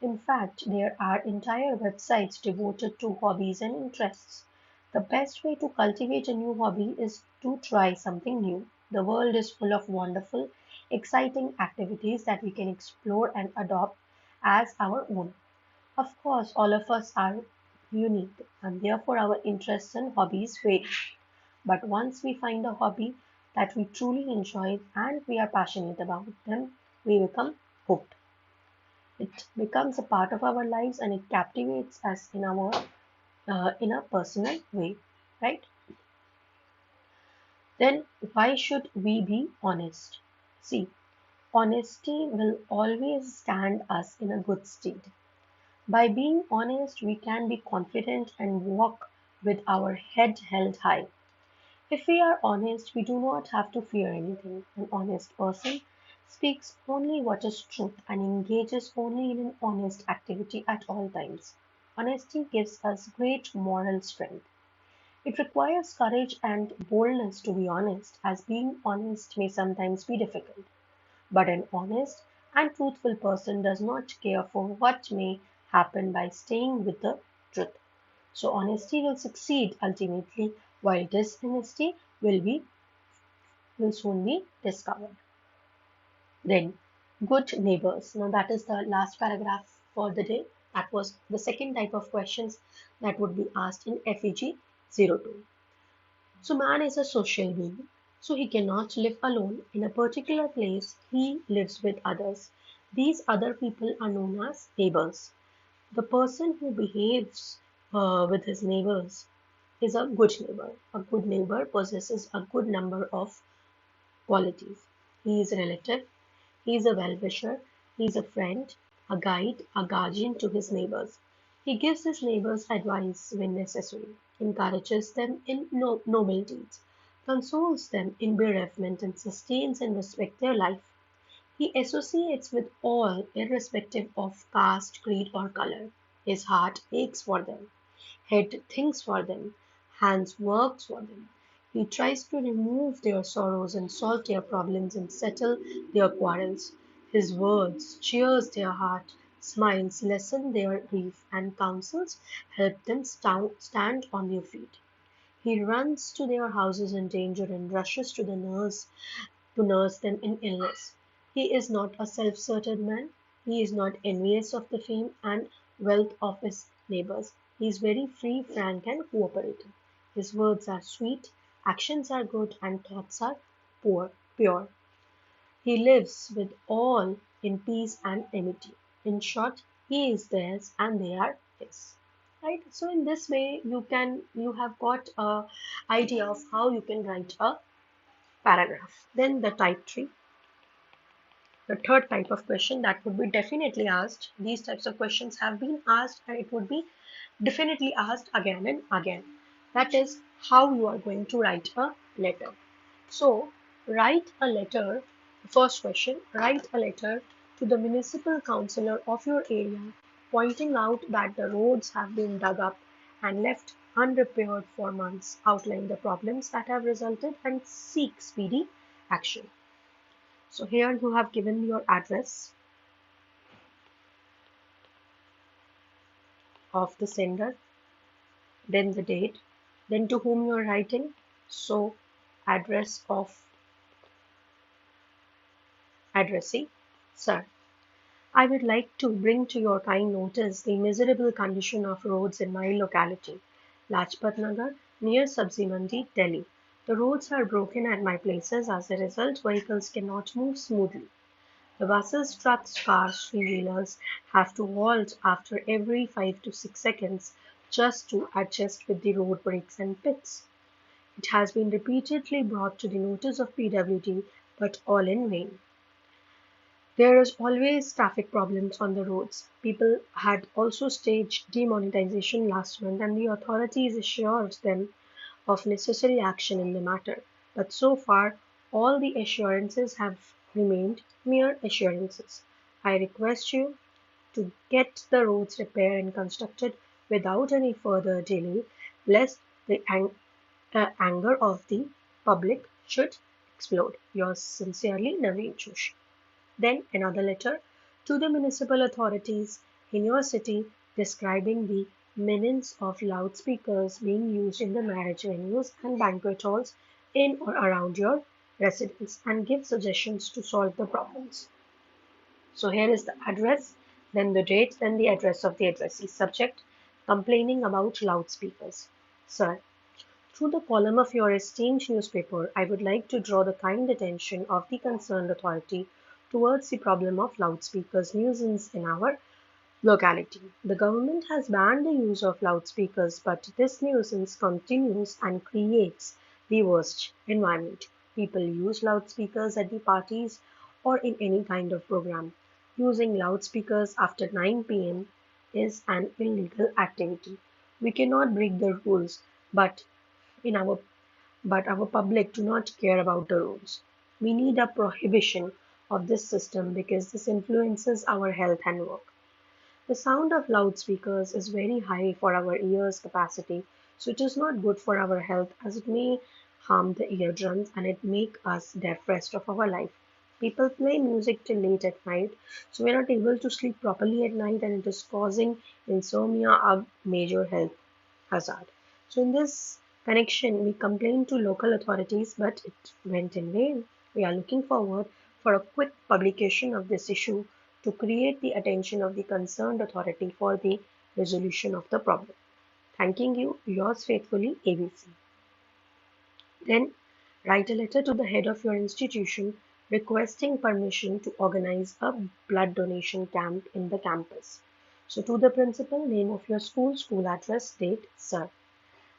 In fact, there are entire websites devoted to hobbies and interests. The best way to cultivate a new hobby is to try something new. The world is full of wonderful, exciting activities that we can explore and adopt as our own. Of course, all of us are unique and therefore our interests and hobbies vary. But once we find a hobby that we truly enjoy and we are passionate about them, we become hooked. It becomes a part of our lives and it captivates us in a personal way, right? Then why should we be honest? See, honesty will always stand us in a good stead. By being honest, we can be confident and walk with our head held high. If we are honest, we do not have to fear anything. An honest person speaks only what is truth and engages only in an honest activity at all times. Honesty gives us great moral strength. It requires courage and boldness to be honest, as being honest may sometimes be difficult. But an honest and truthful person does not care for what may happen by staying with the truth. So honesty will succeed ultimately, while dishonesty will soon be discovered. Then, good neighbors. Now that is the last paragraph for the day. That was the second type of questions that would be asked in FEG-02. So man is a social being. So he cannot live alone. In a particular place, he lives with others. These other people are known as neighbors. The person who behaves with his neighbors is a good neighbor. A good neighbor possesses a good number of qualities. He is a relative, he is a well-wisher, he is a friend, a guide, a guardian to his neighbors. He gives his neighbors advice when necessary, encourages them in noble deeds, consoles them in bereavement, and sustains and respects their life. He associates with all, irrespective of caste, creed, or color. His heart aches for them. Head thinks for them, hands works for them. He tries to remove their sorrows and solve their problems and settle their quarrels. His words cheers their heart, smiles lessen their grief, and counsels help them stand on their feet. He runs to their houses in danger and rushes to the nurse to nurse them in illness. He is not a self-centered man. He is not envious of the fame and wealth of his neighbors. He is very free, frank, and cooperative. His words are sweet, actions are good, and thoughts are pure. He lives with all in peace and amity. In short, he is theirs and they are his. Right? So in this way, you have got a idea of how you can write a paragraph. Then the type 3. The third type of question that would be definitely asked. These types of questions have been asked and it would be definitely asked again and again. That is how you are going to write a letter. So write a letter. First question, write a letter to the municipal councillor of your area pointing out that the roads have been dug up and left unrepaired for months, outline the problems that have resulted and seek speedy action. So here you have given your address of the sender, then the date, then to whom you are writing. So address of addressee. Sir, I would like to bring to your kind notice the miserable condition of roads in my locality, Lajpat Nagar, near Sabzi Mandi, Delhi. The roads are broken at my places. As a result, vehicles cannot move smoothly. The buses, trucks, cars, three-wheelers have to halt after every 5 to 6 seconds just to adjust with the road brakes and pits. It has been repeatedly brought to the notice of PWD, but all in vain. There is always traffic problems on the roads. People had also staged demonetization last month and the authorities assured them of necessary action in the matter. But so far, all the assurances have remained mere assurances. I request you to get the roads repaired and constructed without any further delay, lest the anger of the public should explode. Yours sincerely, Naveen Joshi. Then another letter to the municipal authorities in your city describing the menace of loudspeakers being used in the marriage venues and banquet halls in or around your residence and give suggestions to solve the problems. So here is the address, then the date, then the address of the addressee. Subject, complaining about loudspeakers. Sir, through the column of your esteemed newspaper, I would like to draw the kind attention of the concerned authority towards the problem of loudspeakers nuisance in our locality. The government has banned the use of loudspeakers, but this nuisance continues and creates the worst environment. People use loudspeakers at the parties or in any kind of program. Using loudspeakers after 9 p.m. is an illegal activity. We cannot break the rules, but in our but our public do not care about the rules. We need a prohibition of this system because this influences our health and work. The sound of loudspeakers is very high for our ears capacity, so it is not good for our health as it may harm the eardrums and it make us deaf rest of our life. People play music till late at night, so we're not able to sleep properly at night and it is causing insomnia, a major health. hazard. So in this connection, we complained to local authorities, but it went in vain. We are looking forward for a quick publication of this issue to create the attention of the concerned authority for the resolution of the problem. Thanking you, yours faithfully, ABC. Then write a letter to the head of your institution requesting permission to organize a blood donation camp in the campus. So to the principal, name of your school, school address, date, sir.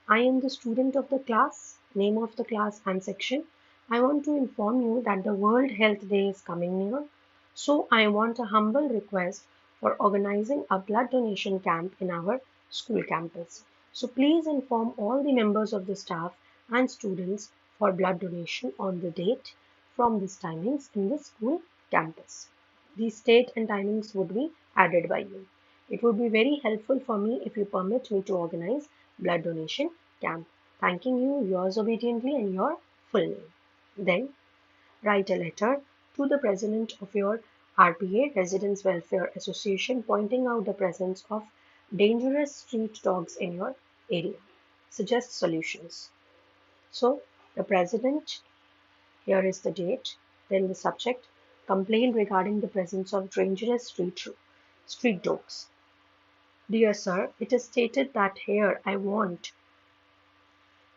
I am the student of the class, name of the class and section. I want to inform you that the World Health Day is coming near. So I want a humble request for organizing a blood donation camp in our school campus. So please inform all the members of the staff and students for blood donation on the date from these timings in the school campus. These date and timings would be added by you. It would be very helpful for me if you permit me to organize blood donation camp. Thanking you, yours obediently, and your full name. Then write a letter to the president of your RPA, Residents Welfare Association, pointing out the presence of dangerous street dogs in your area. Suggest solutions. So, the president, here is the date, then the subject, complaint regarding the presence of dangerous street dogs. Dear sir, it is stated that here I want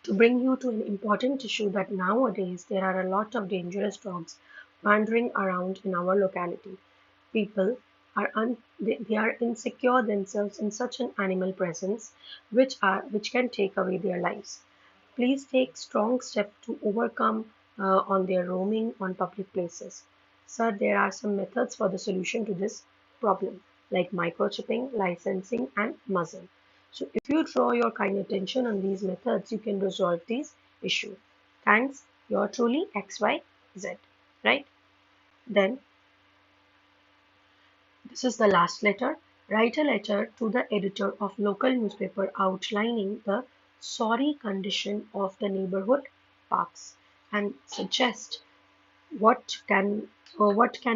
to bring you to an important issue that nowadays there are a lot of dangerous dogs wandering around in our locality. People they are insecure themselves in such an animal presence which can take away their lives. Please take strong steps to overcome on their roaming on public places. Sir, there are some methods for the solution to this problem, like microchipping, licensing, and muzzle. So if you draw your kind attention on these methods, you can resolve these issues. Thanks, you're truly XYZ, right? Then this is the last letter. Write a letter to the editor of local newspaper outlining the sorry condition of the neighborhood parks and suggest what can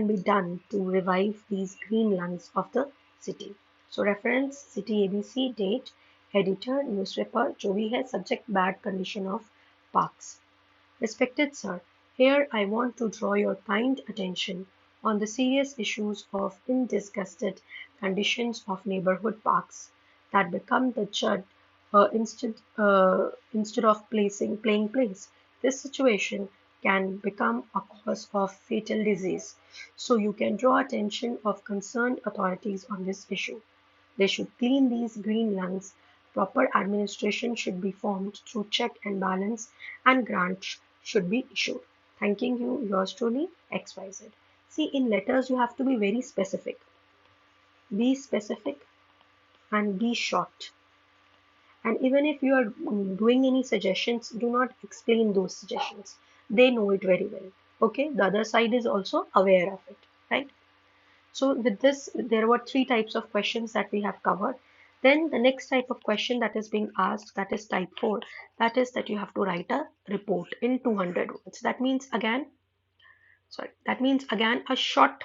be done to revive these green lungs of the city. So reference city ABC, date, editor, newspaper, जो भी है, subject bad condition of parks. Respected sir, here I want to draw your kind attention on the serious issues of indisgusted conditions of neighborhood parks that become the chud instead of playing place. This situation can become a cause of fatal disease. So you can draw attention of concerned authorities on this issue. They should clean these green lungs. Proper administration should be formed through check and balance, and grants should be issued. Thanking you, yours truly, XYZ. See, in letters, you have to be very specific. Be specific and be short. And even if you are doing any suggestions, do not explain those suggestions. They know it very well. Okay, the other side is also aware of it, right? So with this, there were three types of questions that we have covered. Then the next type of question that is being asked, that is type 4, that is that you have to write a report in 200 words. That means again a short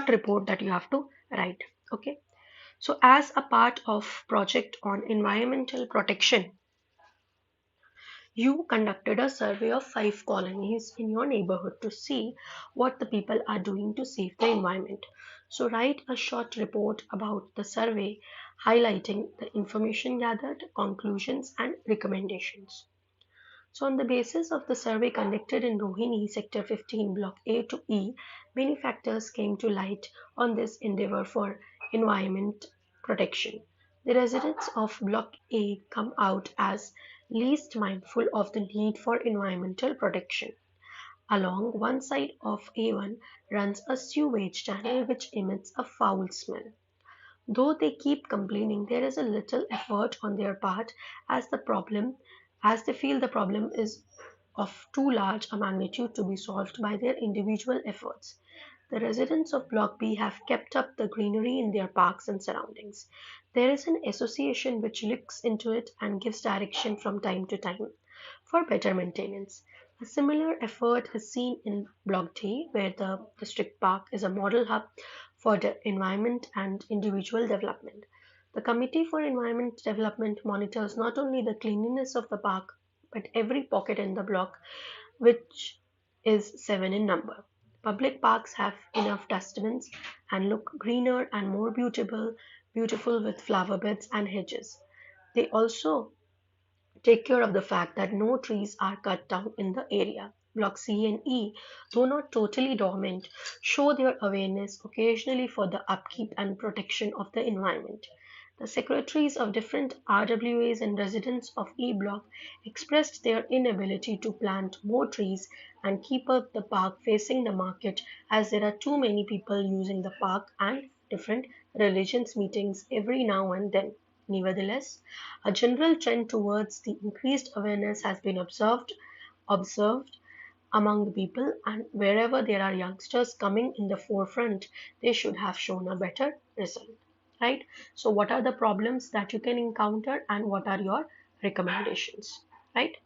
report that you have to write. Okay. So as a part of project on environmental protection, you conducted a survey of 5 colonies in your neighborhood to see what the people are doing to save the environment. So, write a short report about the survey, highlighting the information gathered, conclusions, and recommendations. So, on the basis of the survey conducted in Rohini, Sector 15, Block A to E, many factors came to light on this endeavor for environment protection. The residents of Block A come out as least mindful of the need for environmental protection. Along one side of A1 runs a sewage channel which emits a foul smell. Though they keep complaining, there is a little effort on their part as they feel the problem is of too large a magnitude to be solved by their individual efforts. The residents of Block B have kept up the greenery in their parks and surroundings. There is an association which looks into it and gives direction from time to time for better maintenance. A similar effort is seen in Block D, where the district park is a model hub for the environment and individual development. The Committee for Environment Development monitors not only the cleanliness of the park but every pocket in the block, which is 7 in number. Public parks have enough dustbins and look greener and more beautiful with flower beds and hedges. They also take care of the fact that no trees are cut down in the area. Block C and E, though not totally dormant, show their awareness occasionally for the upkeep and protection of the environment. The secretaries of different RWAs and residents of E Block expressed their inability to plant more trees and keep up the park facing the market, as there are too many people using the park and different religions meetings every now and then. Nevertheless, a general trend towards the increased awareness has been observed among the people, and wherever there are youngsters coming in the forefront, they should have shown a better result. Right? So, what are the problems that you can encounter, and what are your recommendations? Right?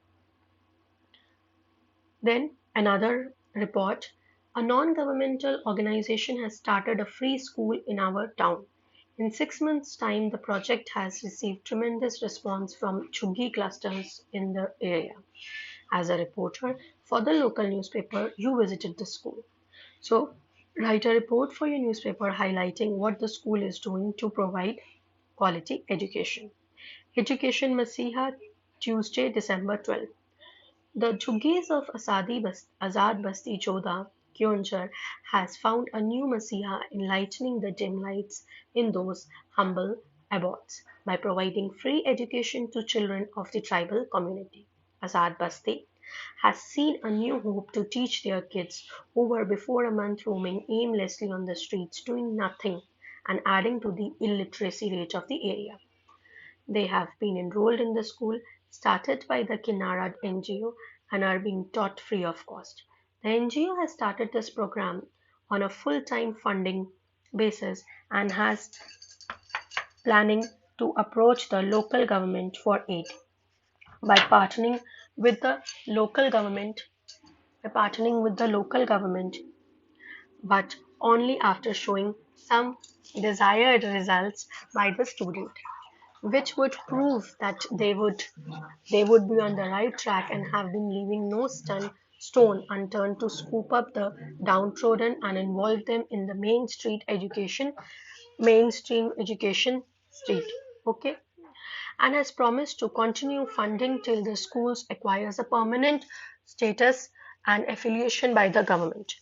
Then, another report, a non governmental organization has started a free school in our town. In 6 months' time, the project has received tremendous response from Chuggi clusters in the area. As a reporter for the local newspaper, you visited the school. So, write a report for your newspaper highlighting what the school is doing to provide quality education. Education Masiha, Tuesday, December 12th. The Juggis of Azad Basti Jodha, Kyonjar, has found a new messiah enlightening the dim lights in those humble abodes by providing free education to children of the tribal community. Azad Basti has seen a new hope to teach their kids who were before a month roaming aimlessly on the streets doing nothing and adding to the illiteracy rate of the area. They have been enrolled in the school started by the Kinara NGO and are being taught free of cost. The NGO has started this program on a full-time funding basis and has planning to approach the local government for aid by partnering with the local government by partnering with the local government, but only after showing some desired results by the student, which would prove that they would be on the right track and have been leaving no stone unturned to scoop up the downtrodden and involve them in the mainstream education street. Okay, and has promised to continue funding till the schools acquires a permanent status and affiliation by the government.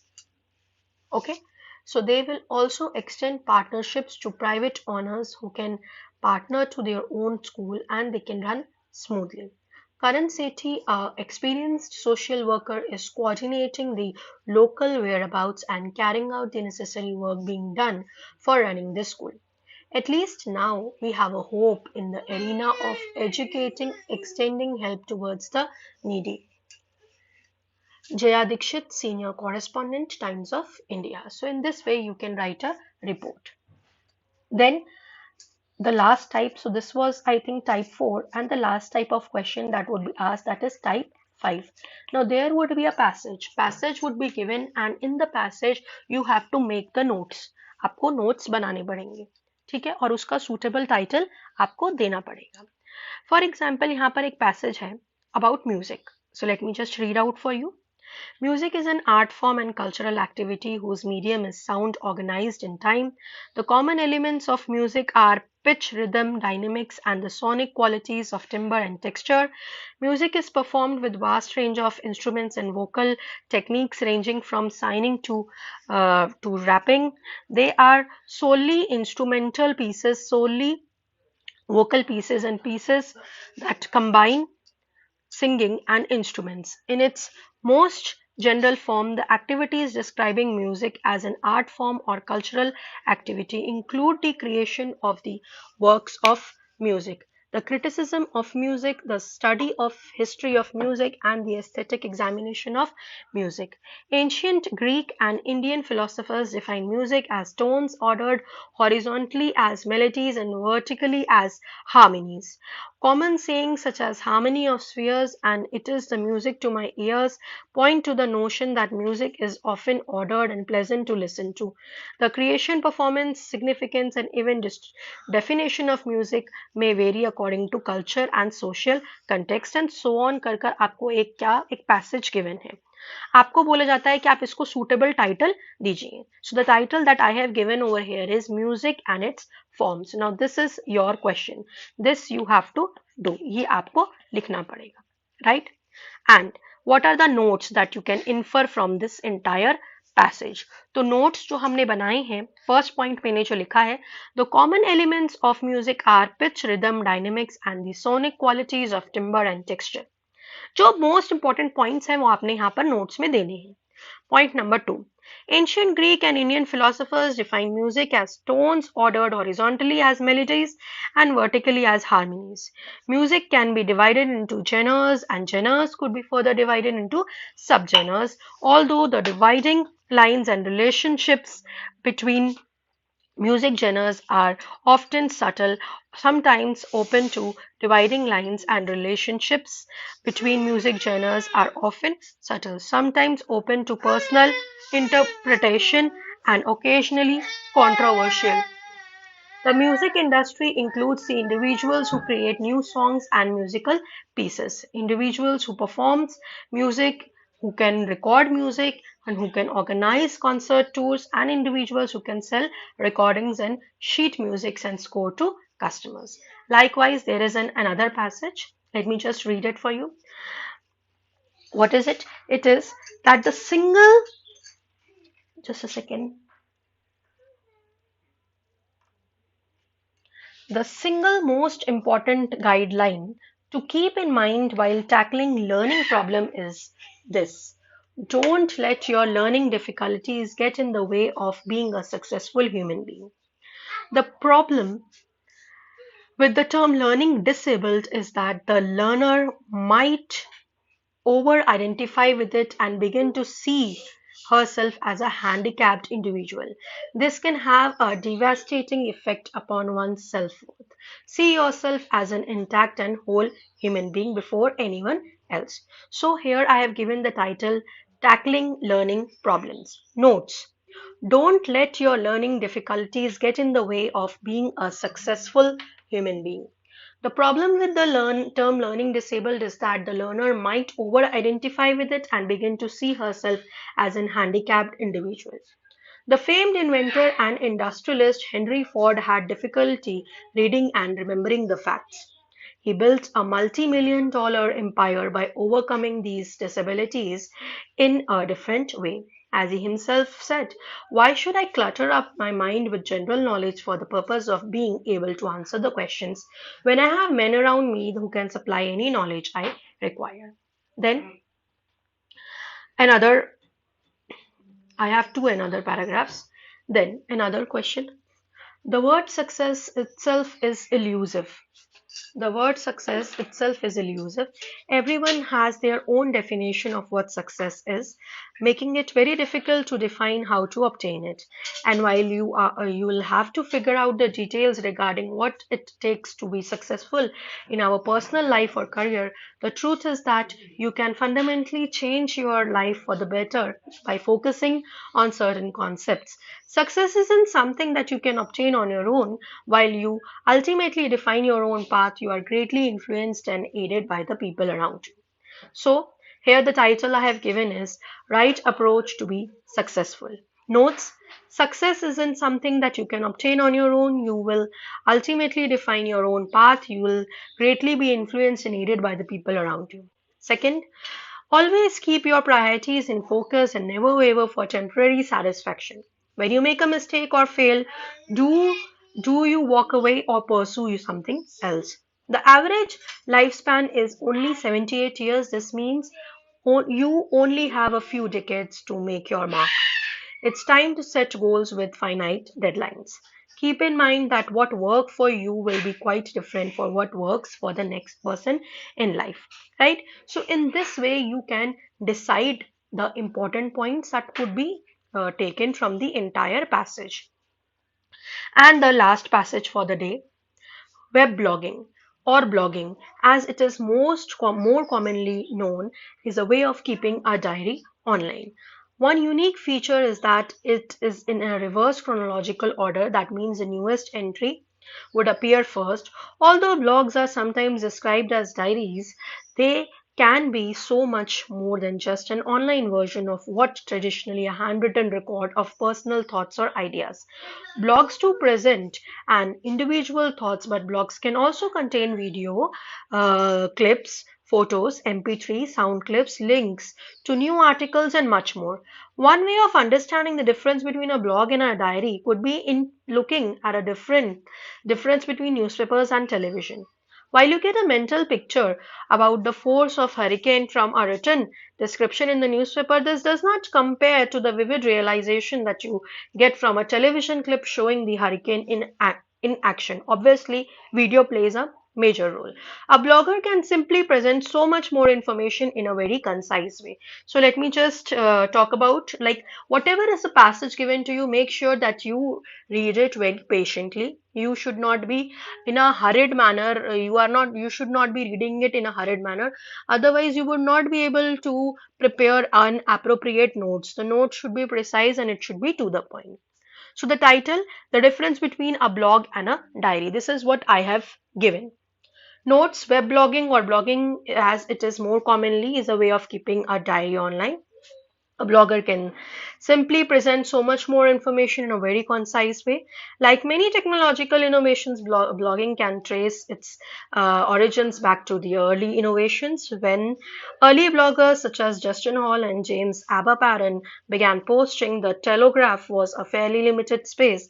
Okay, so they will also extend partnerships to private owners who can partner to their own school and they can run smoothly. Karan Sethi, a experienced social worker, is coordinating the local whereabouts and carrying out the necessary work being done for running the school. At least now we have a hope in the arena of educating, extending help towards the needy. Jaya Dikshit, Senior Correspondent, Times of India. So in this way, you can write a report. Then the last type, so this was, I think, type 4, and the last type of question that would be asked, that is type 5. Now there would be a passage. Passage would be given, and in the passage, you have to make the notes. आपको notes बनाने पड़ेंगे, ठीक है, और उसका suitable title आपको देना पड़ेगा. For example, यहाँ पर एक passage है about music. So let me just read out for you. Music is an art form and cultural activity whose medium is sound organized in time. The common elements of music are pitch, rhythm, dynamics, and the sonic qualities of timbre and texture. Music is performed with vast range of instruments and vocal techniques ranging from singing to rapping. They are solely instrumental pieces, solely vocal pieces, and pieces that combine singing and instruments. In its most general form, the activities describing music as an art form or cultural activity include the creation of the works of music, the criticism of music, the study of history of music, and the aesthetic examination of music. Ancient Greek and Indian philosophers define music as tones ordered horizontally as melodies and vertically as harmonies. Common sayings such as harmony of spheres and it is the music to my ears point to the notion that music is often ordered and pleasant to listen to. The creation, performance, significance, and even definition of music may vary according to culture and social context and so on कर कर आपको एक passage given है. आपको बोला जाता है कि आप इसको suitable title दीजिए. So the title that I have given over here is music and its forms. Now this is your question. This you have to do. ये आपको लिखना पड़ेगा, right? And what are the notes that you can infer from this entire passage? तो notes जो हमने बनाए हैं, first point मैंने जो लिखा है, the common elements of music are pitch, rhythm, dynamics and the sonic qualities of timbre and texture. जो मोस्ट इंपॉर्टेंट पॉइंट्स हैं वो आपने यहाँ पर नोट्स में देने हैं. Point number 2. Ancient Greek and Indian philosophers defined music as tones ordered horizontally as melodies and vertically as harmonies. Music can be divided into genres and genres could be further divided into subgenres, although the dividing lines and relationships between music genres are often subtle, sometimes open to dividing lines and relationships between music genres are often subtle, sometimes open to personal interpretation and occasionally controversial. The music industry includes the individuals who create new songs and musical pieces, individuals who perform music, who can record music, and who can organize concert tours, and individuals who can sell recordings and sheet musics and score to customers. Likewise, there is another passage. Let me just read it for you. What is it? It is that the single, just a second. The single most important guideline to keep in mind while tackling learning problem is this. Don't let your learning difficulties get in the way of being a successful human being. The problem with the term learning disabled is that the learner might over identify with it and begin to see herself as a handicapped individual. This can have a devastating effect upon one's self-worth. See yourself as an intact and whole human being before anyone else. So here I have given the title Tackling Learning Problems. Notes. Don't let your learning difficulties get in the way of being a successful human being. The problem with the term learning disabled is that the learner might over identify with it and begin to see herself as an handicapped individual. The famed inventor and industrialist Henry Ford had difficulty reading and remembering the facts. He built a multi-million dollar empire by overcoming these disabilities in a different way. As he himself said, why should I clutter up my mind with general knowledge for the purpose of being able to answer the questions when I have men around me who can supply any knowledge I require? Then another, I have another paragraphs. Then another question. The word success itself is elusive. The word success itself is elusive. Everyone has their own definition of what success is, making it very difficult to define how to obtain it. And while you will have to figure out the details regarding what it takes to be successful in our personal life or career, the truth is that you can fundamentally change your life for the better by focusing on certain concepts. Success isn't something that you can obtain on your own. While you ultimately define your own path, you are greatly influenced and aided by the people around you. So, here the title I have given is Right Approach to be Successful. Notes. Success isn't something that you can obtain on your own. You will ultimately define your own path. You will greatly be influenced and aided by the people around you. Second, always keep your priorities in focus and never waver for temporary satisfaction. When you make a mistake or fail, do you walk away or pursue something else? The average lifespan is only 78 years. This means you only have a few decades to make your mark. It's time to set goals with finite deadlines. Keep in mind that what works for you will be quite different for what works for the next person in life, right? So in this way, you can decide the important points that could be taken from the entire passage. And the last passage for the day, web blogging. or blogging, as it is more commonly known, is a way of keeping a diary online. One unique feature is that it is in a reverse chronological order. That means the newest entry would appear first. Although blogs are sometimes described as diaries, they can be so much more than just an online version of what traditionally a handwritten record of personal thoughts or ideas. Blogs do present an individual thoughts, but blogs can also contain video, clips, photos, MP3, sound clips, links to new articles, and much more. One way of understanding the difference between a blog and a diary could be in looking at a difference between newspapers and television. While you get a mental picture about the force of hurricane from a written description in the newspaper, this does not compare to the vivid realization that you get from a television clip showing the hurricane in action. Obviously, video plays a major role. A blogger can simply present so much more information in a very concise way. So let me just talk about, like, whatever is a passage given to you, make sure that you read it very patiently. You should not be in a hurried manner. You should not be reading it in a hurried manner. Otherwise, you would not be able to prepare an appropriate notes. The notes should be precise and it should be to the point. So the title, the difference between a blog and a diary. This is what I have given. Notes, web blogging or blogging as it is more commonly, is a way of keeping a diary online. A blogger can simply present so much more information in a very concise way. Like many technological innovations, blogging can trace its origins back to the early innovations when early bloggers such as Justin Hall and James Abaparan began posting. The Telegraph was a fairly limited space.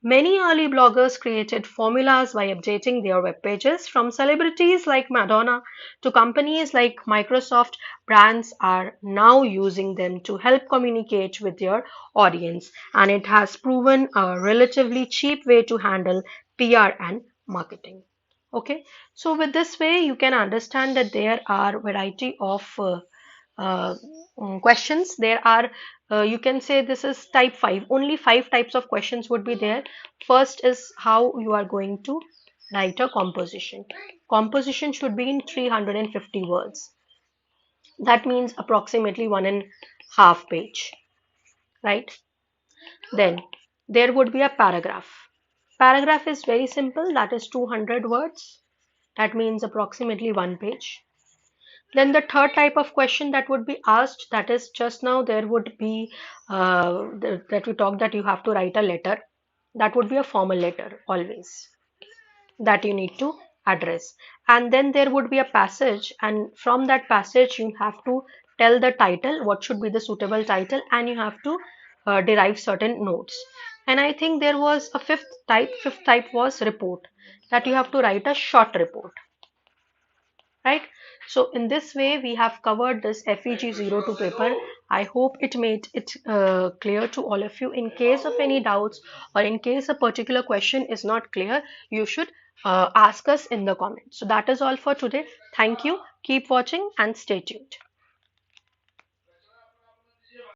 Many early bloggers created formulas by updating their web pages. From celebrities like Madonna to companies like Microsoft, brands are now using them to help communicate with their audience, and it has proven a relatively cheap way to handle PR and marketing. Okay, so with this way, you can understand that there are variety of uh, questions. There are, you can say this is type 5. Only 5 types of questions would be there. First is how you are going to write a composition. Composition should be in 350 words. That means approximately 1.5 page, right? Then there would be a paragraph. Paragraph is very simple, that is 200 words. That means approximately 1 page. Then the third type of question that would be asked, that is just now there would be that we talked that you have to write a letter. That would be a formal letter always that you need to address. And then there would be a passage, and from that passage you have to tell the title, what should be the suitable title, and you have to derive certain notes. And I think there was a fifth type was report, that you have to write a short report, right? So in this way we have covered this FEG-02 paper. I hope it made it clear to all of you. In case of any doubts or in case a particular question is not clear, you should ask us in the comments. So that is all for today. Thank you. Keep watching and stay tuned.